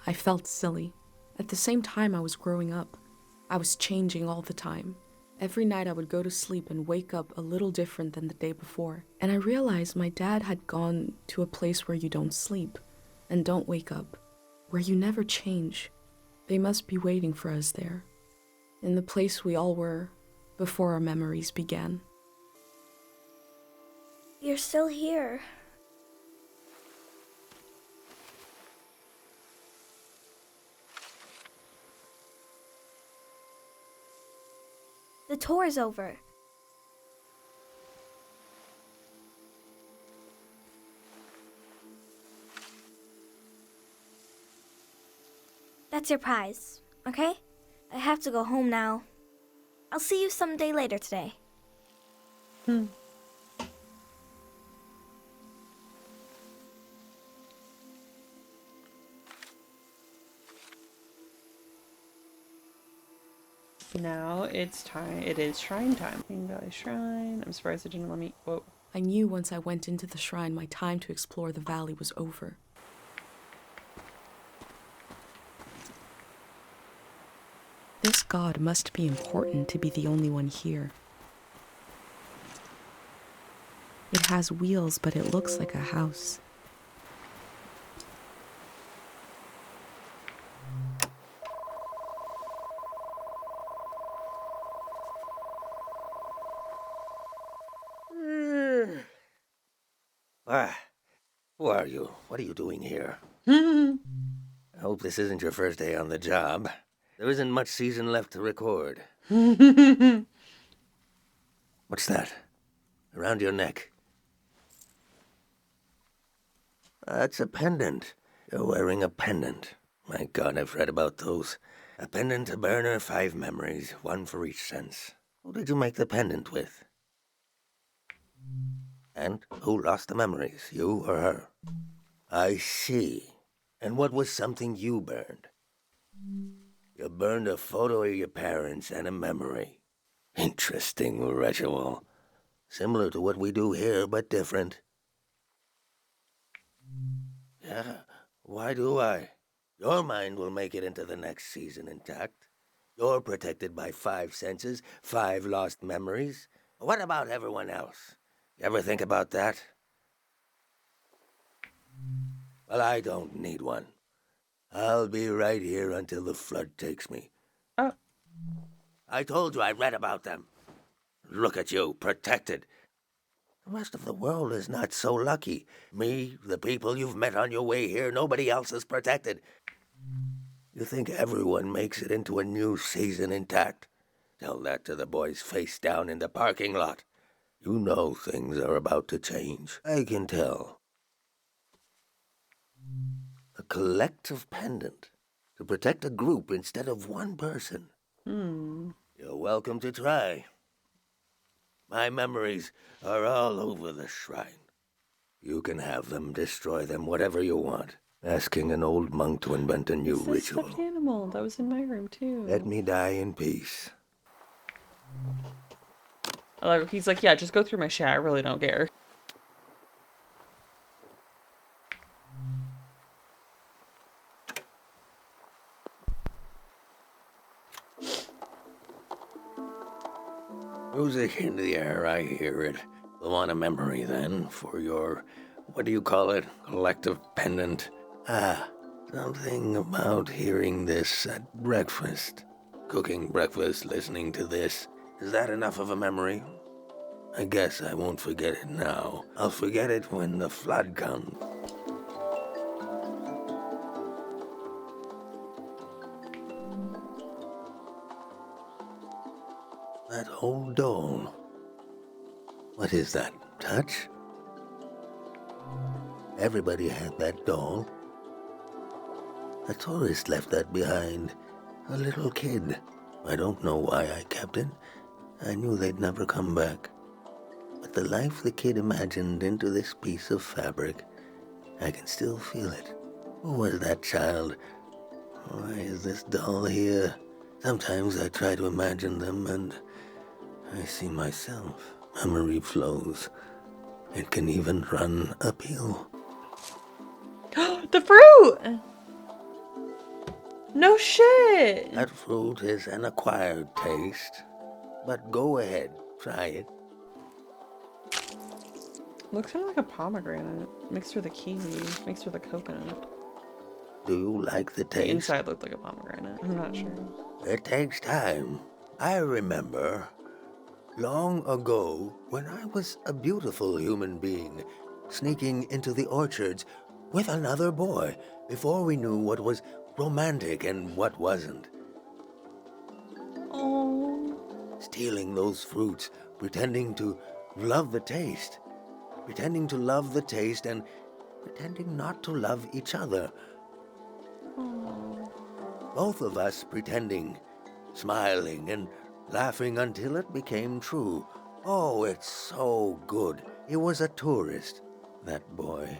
I felt silly. At the same time I was growing up. I was changing all the time. Every night I would go to sleep and wake up a little different than the day before. And I realized my dad had gone to a place where you don't sleep and don't wake up, where you never change. They must be waiting for us there, in the place we all were before our memories began. You're still here. tour is over. That's your prize, okay? I have to go home now. I'll see you someday later today. Now it's time. It is shrine time. Green Valley Shrine. I'm surprised it didn't let me. Whoa. I knew once I went into the shrine, my time to explore the valley was over. This god must be important to be the only one here. It has wheels, but it looks like a house. Who are you? What are you doing here? I hope this isn't your first day on the job. There isn't much season left to record. What's that? Around your neck? That's a pendant. You're wearing a pendant. My God, I've read about those. A pendant, a burner, 5 memories, 1 for each sense. Who did you make the pendant with? And who lost the memories, you or her? I see. And what was something you burned? You burned a photo of your parents and a memory. Interesting ritual. Similar to what we do here, but different. Yeah, why do I? Your mind will make it into the next season intact. You're protected by 5 senses, 5 lost memories. What about everyone else? You ever think about that? Well, I don't need one. I'll be right here until the flood takes me. Oh. I told you I read about them. Look at you, protected. The rest of the world is not so lucky. Me, the people you've met on your way here, nobody else is protected. You think everyone makes it into a new season intact? Tell that to the boys face down in the parking lot. You know things are about to change. I can tell. A collective pendant to protect a group instead of one person. You're welcome to try. My memories are all over the shrine. You can have them, destroy them, whatever you want. Asking an old monk to invent a new It's a ritual. stuffed animal. That was in my room too. Let me die in peace. He's like, yeah, just go through my shit. I really don't care. Music in the air, I hear it. You'll want a memory then for your, what do you call it, collective pendant? Something about hearing this at breakfast. Cooking breakfast, listening to this. Is that enough of a memory? I guess I won't forget it now. I'll forget it when the flood comes. That old doll. What is that? Touch? Everybody had that doll. A tourist left that behind. A little kid. I don't know why I kept it. I knew they'd never come back. But the life the kid imagined into this piece of fabric, I can still feel it. Who was that child? Why is this doll here? Sometimes I try to imagine them and I see myself. Memory flows. It can even run uphill. The fruit! No shit! That fruit is an acquired taste. But go ahead, try it. Looks kind of like a pomegranate mixed with a kiwi, mixed with a coconut. Do you like the The taste? inside looked like a pomegranate. I'm not sure. It takes time. I remember long ago when I was a beautiful human being sneaking into the orchards with another boy before we knew what was romantic and what wasn't. Oh. stealing those fruits, pretending to love the taste. Pretending to love the taste and pretending not to love each other. Both of us pretending, smiling and laughing until it became true. Oh, it's so good. He was a tourist, that boy.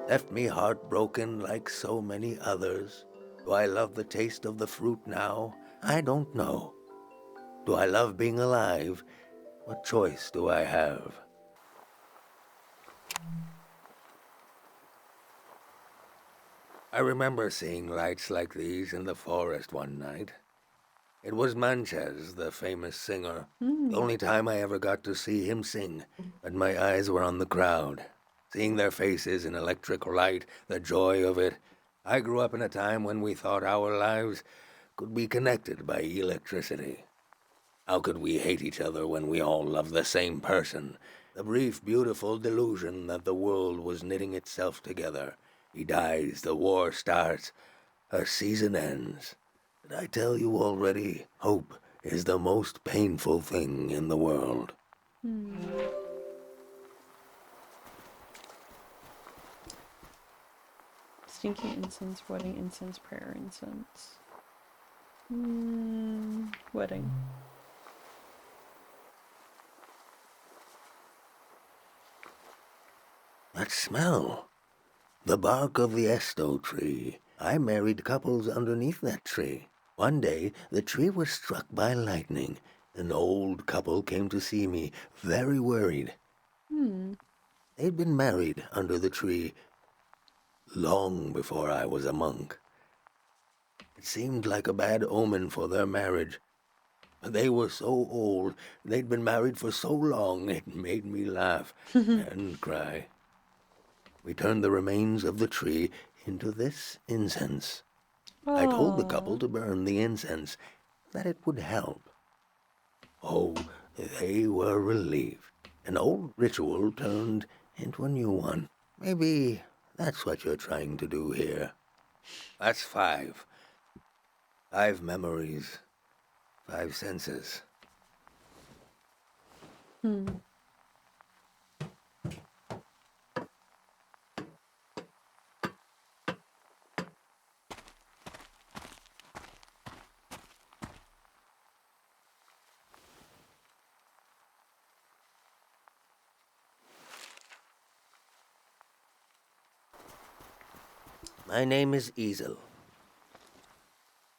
Left me heartbroken like so many others. Do I love the taste of the fruit now? I don't know. Do I love being alive? What choice do I have? I remember seeing lights like these in the forest one night. It was Manches, the famous singer. The only time I ever got to see him sing, but my eyes were on the crowd. Seeing their faces in electric light, the joy of it. I grew up in a time when we thought our lives could be connected by electricity. How could we hate each other when we all loved the same person? The brief, beautiful delusion that the world was knitting itself together. He dies, the war starts, a season ends. Did I tell you already? Hope is the most painful thing in the world. Stinky incense, wedding incense, prayer incense. Wedding. That smell. The bark of the esto tree. I married couples underneath that tree. One day, the tree was struck by lightning. An old couple came to see me, very worried. They'd been married under the tree long before I was a monk. It seemed like a bad omen for their marriage. But they were so old, they'd been married for so long, it made me laugh and cry. We turned the remains of the tree into this incense. I told the couple to burn the incense, that it would help. Oh, they were relieved. An old ritual turned into a new one. Maybe that's what you're trying to do here. That's 5. 5 memories. 5 senses. My name is Easel.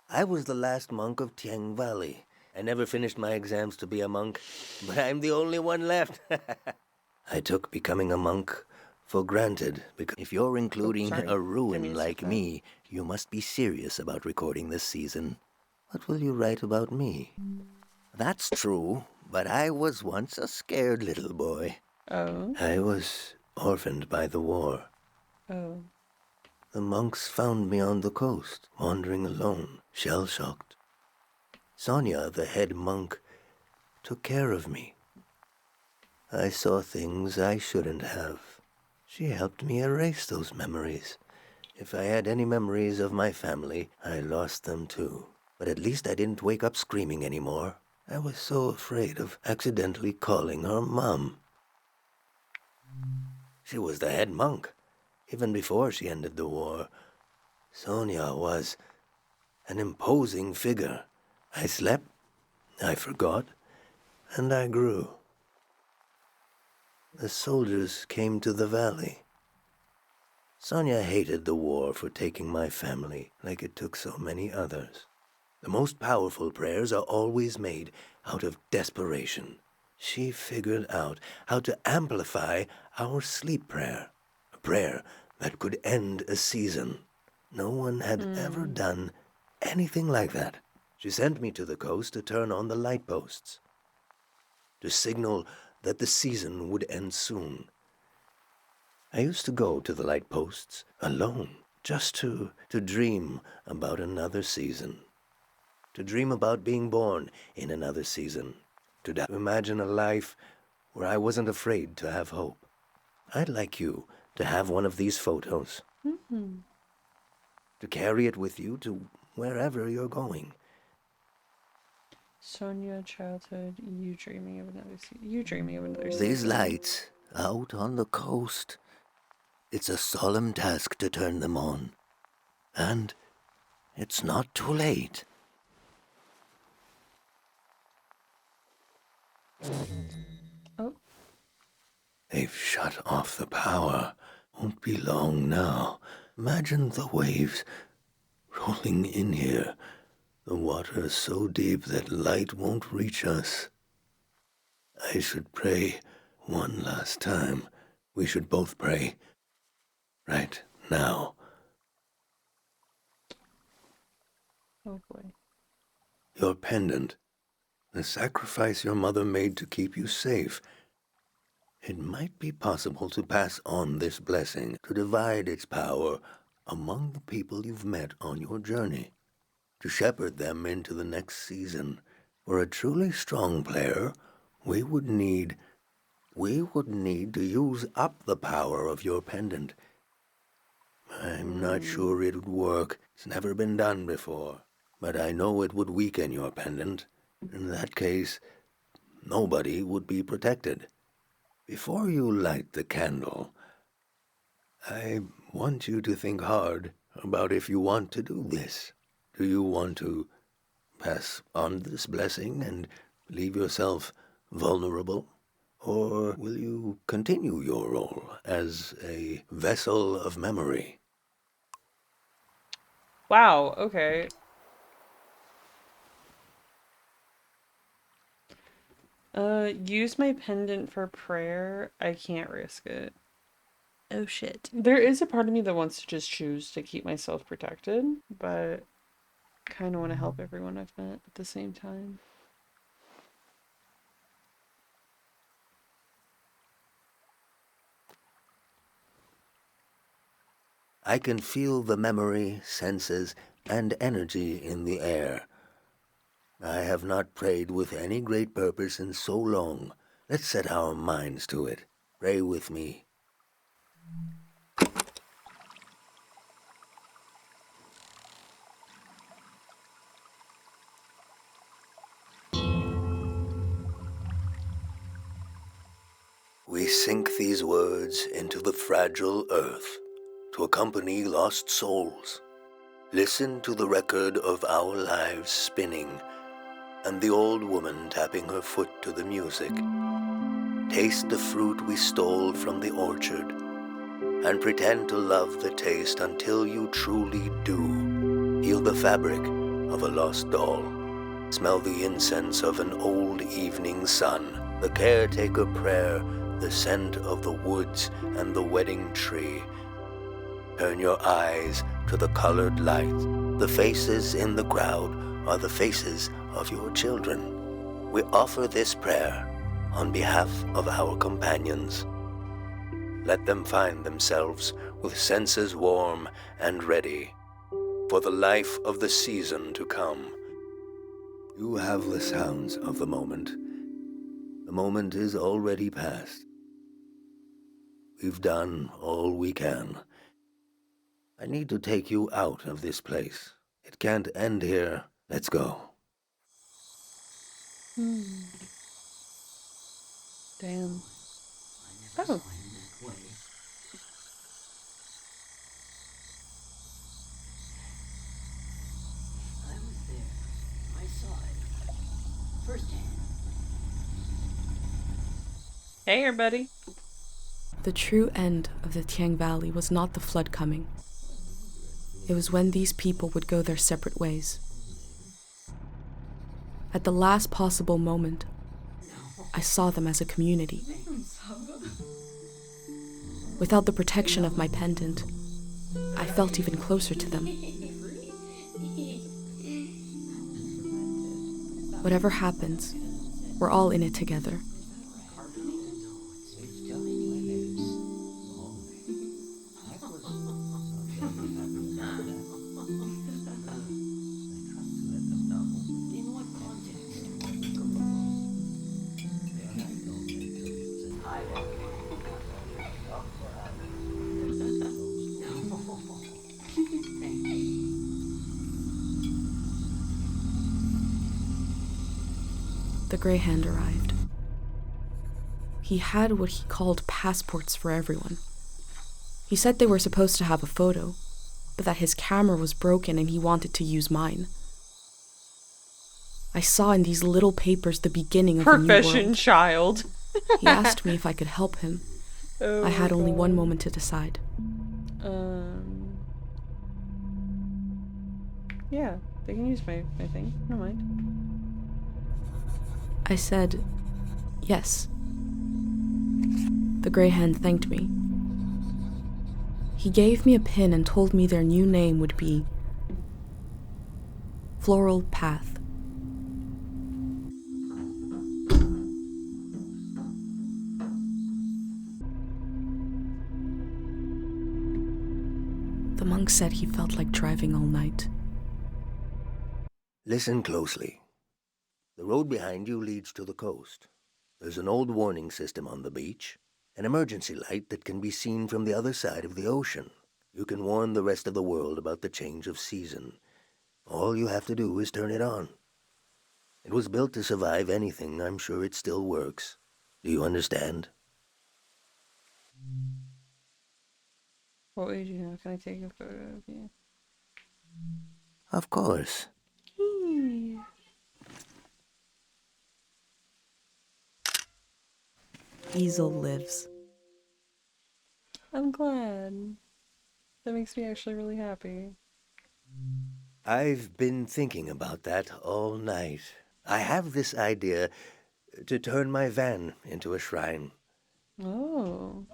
I was the last monk of Tiang Valley. I never finished my exams to be a monk, but I'm the only one left. I took becoming a monk for granted, because if you're including a ruin like me, you must be serious about recording this season. What will you write about me? That's true, but I was once a scared little boy. Oh. I was orphaned by the war. Oh. The monks found me on the coast, wandering alone, shell-shocked. Sonia, the head monk, took care of me. I saw things I shouldn't have. She helped me erase those memories. If I had any memories of my family, I lost them too. But at least I didn't wake up screaming anymore. I was so afraid of accidentally calling her Mom. She was the head monk. Even before she ended the war, Sonia was an imposing figure. I slept, I forgot, and I grew. The soldiers came to the valley. Sonia hated the war for taking my family like it took so many others. The most powerful prayers are always made out of desperation. She figured out how to amplify our sleep prayer, a prayer that could end a season. No one had ever done anything like that. She sent me to the coast to turn on the light posts, to signal that the season would end soon. I used to go to the light posts alone, just to dream about another season, to dream about being born in another season, to imagine a life where I wasn't afraid to have hope. I'd like you to have one of these photos, to carry it with you to wherever you're going. Sonia, childhood, you dreaming of another you dreaming of another These season. lights out on the coast. It's a solemn task to turn them on. And it's not too late. Oh. They've shut off the power. Won't be long now. Imagine the waves rolling in here. The water is so deep that light won't reach us. I should pray one last time. We should both pray. Right now. Oh boy. Your pendant. The sacrifice your mother made to keep you safe. It might be possible to pass on this blessing, to divide its power among the people you've met on your journey, to shepherd them into the next season. For a truly strong player, we would need to use up the power of your pendant. I'm not sure it would work. It's never been done before. But I know it would weaken your pendant. In that case, nobody would be protected. Before you light the candle, I want you to think hard about if you want to do this. Do you want to pass on this blessing and leave yourself vulnerable? Or will you continue your role as a vessel of memory? Wow, okay. Use my pendant for prayer. I can't risk it. Oh shit. There is a part of me that wants to just choose to keep myself protected, but kind of want to help everyone I've met at the same time. I can feel the memory, senses, and energy in the air. I have not prayed with any great purpose in so long. Let's set our minds to it. Pray with me. We sink these words into the fragile earth to accompany lost souls. Listen to the record of our lives spinning and the old woman tapping her foot to the music. Taste the fruit we stole from the orchard and pretend to love the taste until you truly do. Feel the fabric of a lost doll. Smell the incense of an old evening sun, the caretaker prayer, the scent of the woods and the wedding tree. Turn your eyes to the colored lights. The faces in the crowd are the faces of your children. We offer this prayer on behalf of our companions. Let them find themselves with senses warm and ready for the life of the season to come. You have the sounds of the moment. The moment is already past. We've done all we can. I need to take you out of this place. It can't end here. Let's go. Damn. Oh. Hey, everybody. The true end of the Tiang Valley was not the flood coming. It was when these people would go their separate ways. At the last possible moment, I saw them as a community. Without the protection of my pendant, I felt even closer to them. Whatever happens, we're all in it together. The Greyhound arrived. He had what he called passports for everyone. He said they were supposed to have a photo, but that his camera was broken and he wanted to use mine. I saw in these little papers the beginning of a new Profession world. child. He asked me if I could help him. Oh I had my only one God. moment to decide. Yeah, they can use my thing. I don't mind. I said, yes. The Greyhound thanked me. He gave me a pin and told me their new name would be Floral Path. The monk said he felt like driving all night. Listen closely. The road behind you leads to the coast. There's an old warning system on the beach, an emergency light that can be seen from the other side of the ocean. You can warn the rest of the world about the change of season. All you have to do is turn it on. It was built to survive anything. I'm sure it still works. Do you understand? What would you know? Can I take a photo of you? Of course. Easel lives. I'm glad. That makes me actually really happy. I've been thinking about that all night. I have this idea to turn my van into a shrine. Oh.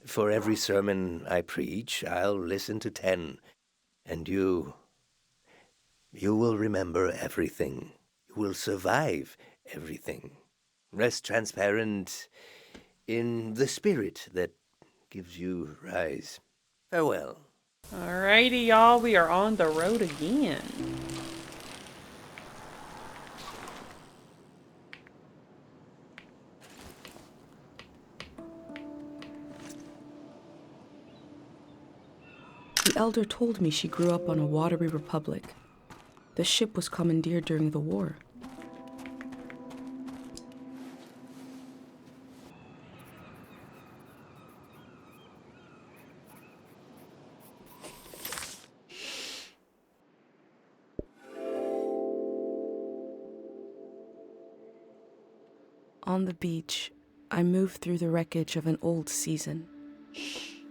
For every sermon I preach, I'll listen to 10. And you will remember everything. You will survive everything. Rest transparent in the spirit that gives you rise. Farewell. Alrighty, y'all. We are on the road again. The elder told me she grew up on a watery republic. The ship was commandeered during the war. On the beach, I moved through the wreckage of an old season,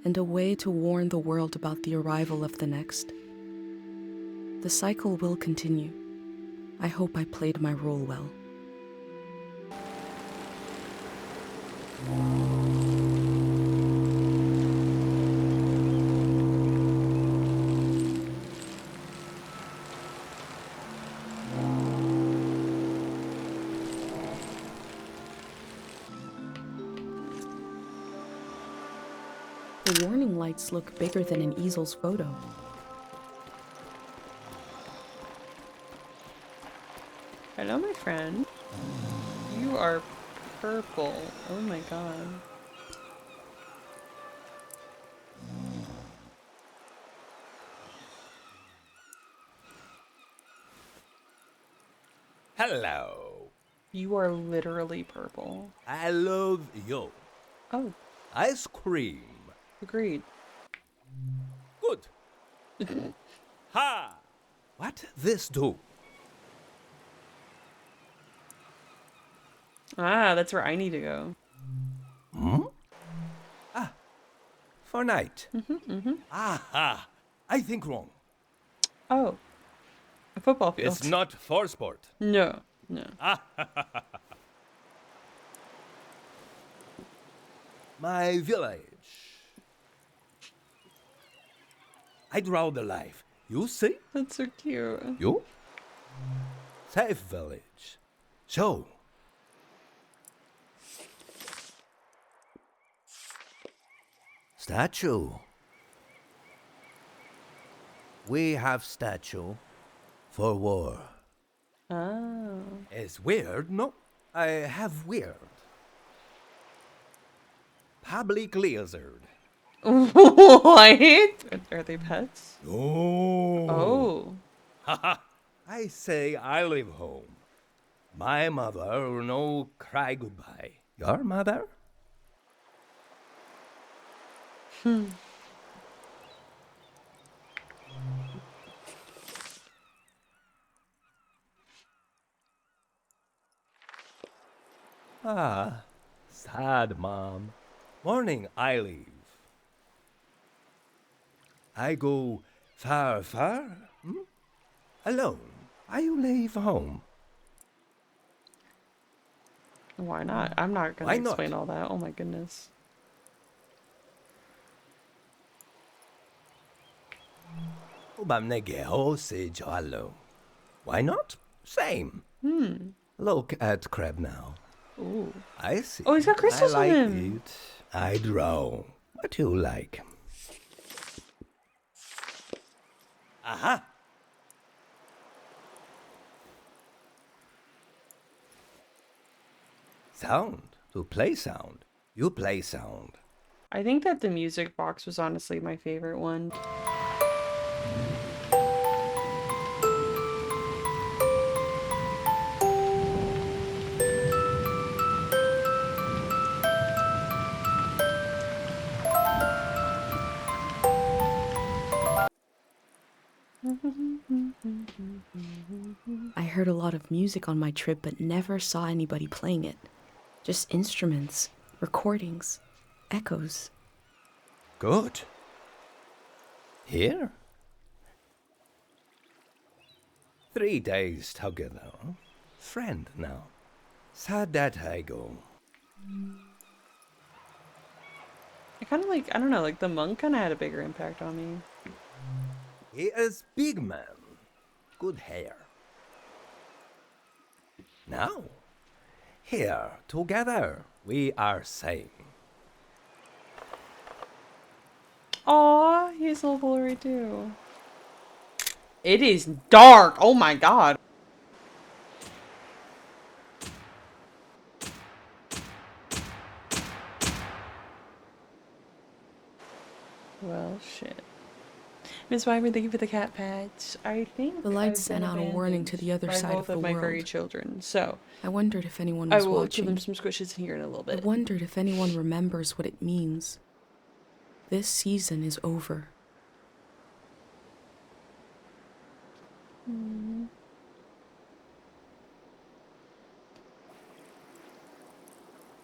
and a way to warn the world about the arrival of the next. The cycle will continue. I hope I played my role well. The warning lights look bigger than an easel's photo. Hello, my friend. You are purple. Oh my god. Hello. You are literally purple. I love you. Oh. Ice cream. Agreed. Good. Ha! What this do? Ah, that's where I need to go. Hmm? Ah. For night. Mm-hmm. Aha! I think wrong. Oh. A football field. It's not for sport. No. No. My village. I draw the life. You see? That's so cute. You? Safe village. So. Statue. We have statue for war. Oh. It's weird, no? I have weird. Public lizard. What? Are they pets? Oh. Oh. Haha. I say I live home. My mother no cry goodbye. Your mother? Ah, sad mom. Morning I leave. I go far, far? Alone. I leave home. Why not? I'm not gonna Why not? explain all that. Oh my goodness. Why not? Same. Look at crab now. Ooh. I see. Oh, he's got crystals I on like him. it. I draw. What you like? Aha! Sound. To play sound. You play sound. I think that the music box was honestly my favorite one. I heard a lot of music on my trip, but never saw anybody playing it. Just instruments, recordings, echoes. Good. Here? 3 days together. Friend now. Sad that I go. I kind of like, I don't know, like the monk kind of had a bigger impact on me. He is big man. Good hair. Now, here, together, we are same. Aw, he's level already too. It is dark. Oh my god. Well, shit. Miss Wyvern, thank you for the cat patch. I think The lights I've been sent out a warning to the other by side both of the my world. furry children, so I wondered if anyone I was will watching. give them some squishes here in a little I bit. wondered if anyone remembers what it means. This season is over.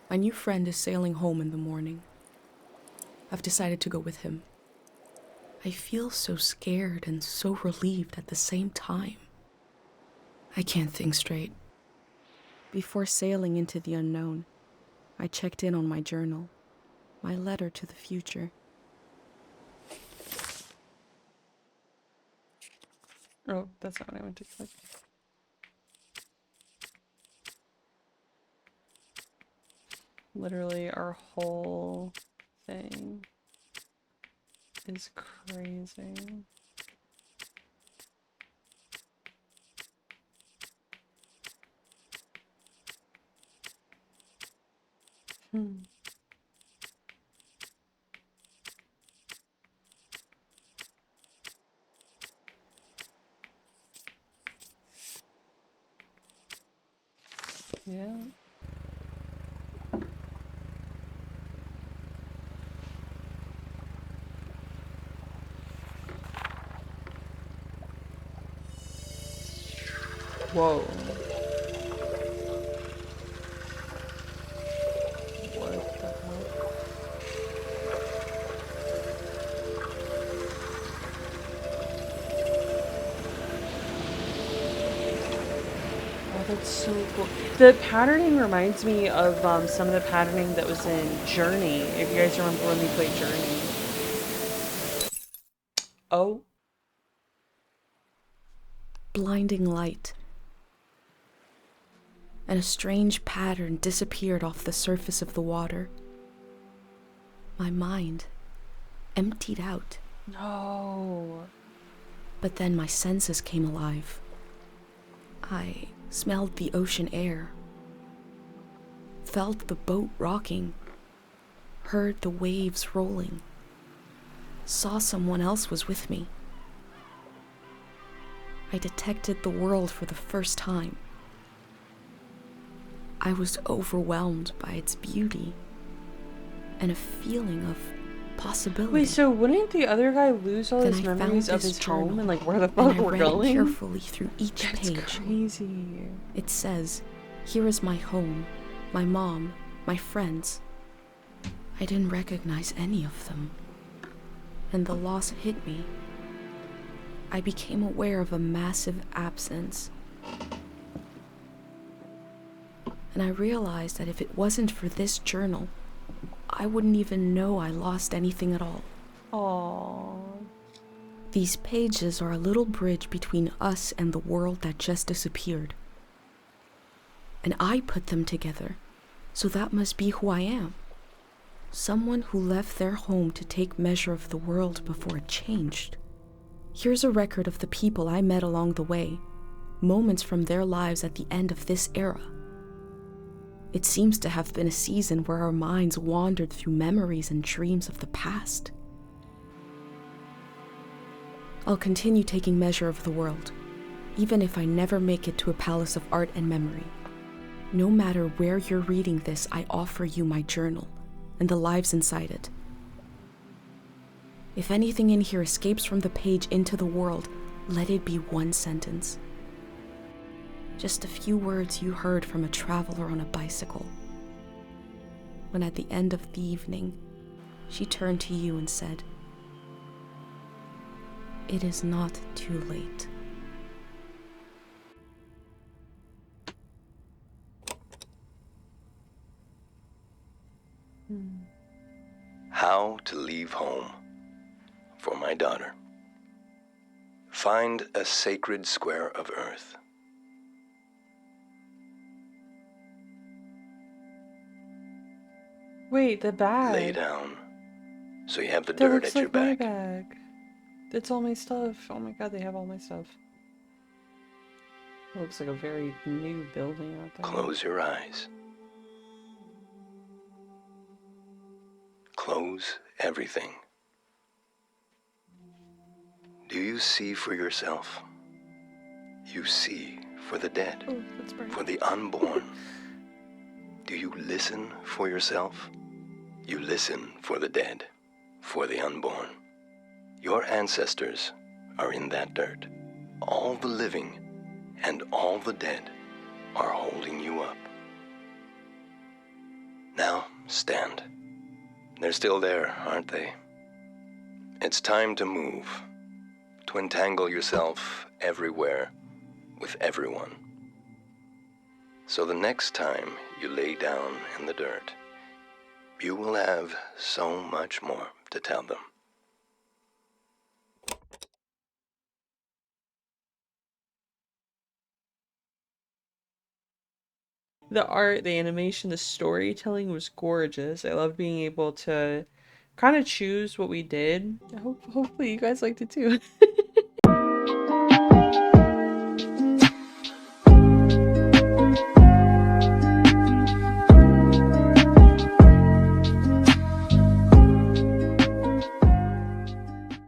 My new friend is sailing home in the morning. I've decided to go with him. I feel so scared and so relieved at the same time. I can't think straight. Before sailing into the unknown, I checked in on my journal, my letter to the future. Oh, that's not what I went to click. Literally, our whole thing is crazy. Yeah. Whoa. What the hell? Oh, that's so cool. The patterning reminds me of some of the patterning that was in Journey, if you guys remember when we played Journey. Oh. Blinding light. And a strange pattern disappeared off the surface of the water. My mind emptied out. No. But then my senses came alive. I smelled the ocean air, felt the boat rocking, heard the waves rolling, saw someone else was with me. I detected the world for the first time. I was overwhelmed by its beauty and a feeling of possibility. Wait, so wouldn't the other guy lose all Then his I found memories of this his home journal, and like where the and fuck I we're read it going? carefully through each That's page. crazy. It says, "Here is my home, my mom, my friends." I didn't recognize any of them, and the loss hit me. I became aware of a massive absence. And I realized that if it wasn't for this journal, I wouldn't even know I lost anything at all. Aww. These pages are a little bridge between us and the world that just disappeared. And I put them together, so that must be who I am. Someone who left their home to take measure of the world before it changed. Here's a record of the people I met along the way, moments from their lives at the end of this era. It seems to have been a season where our minds wandered through memories and dreams of the past. I'll continue taking measure of the world, even if I never make it to a palace of art and memory. No matter where you're reading this, I offer you my journal and the lives inside it. If anything in here escapes from the page into the world, let it be one sentence. Just a few words you heard from a traveler on a bicycle. When at the end of the evening, she turned to you and said, "It is not too late." How to leave home. For my daughter. Find a sacred square of earth. Wait, the bag. Lay down. So you have the That dirt looks at your like my back. bag. That's all my stuff. Oh my god, they have all my stuff. It looks like a very new building out there. Close your eyes. Close everything. Do you see for yourself? You see for the dead, Oh, that's bright. for the unborn. Do you listen for yourself? You listen for the dead, for the unborn. Your ancestors are in that dirt. All the living and all the dead are holding you up. Now, stand. They're still there, aren't they? It's time to move, to entangle yourself everywhere with everyone. So the next time you lay down in the dirt, you will have so much more to tell them. The art, the animation, the storytelling was gorgeous. I love being able to kind of choose what we did. Hopefully you guys liked it too.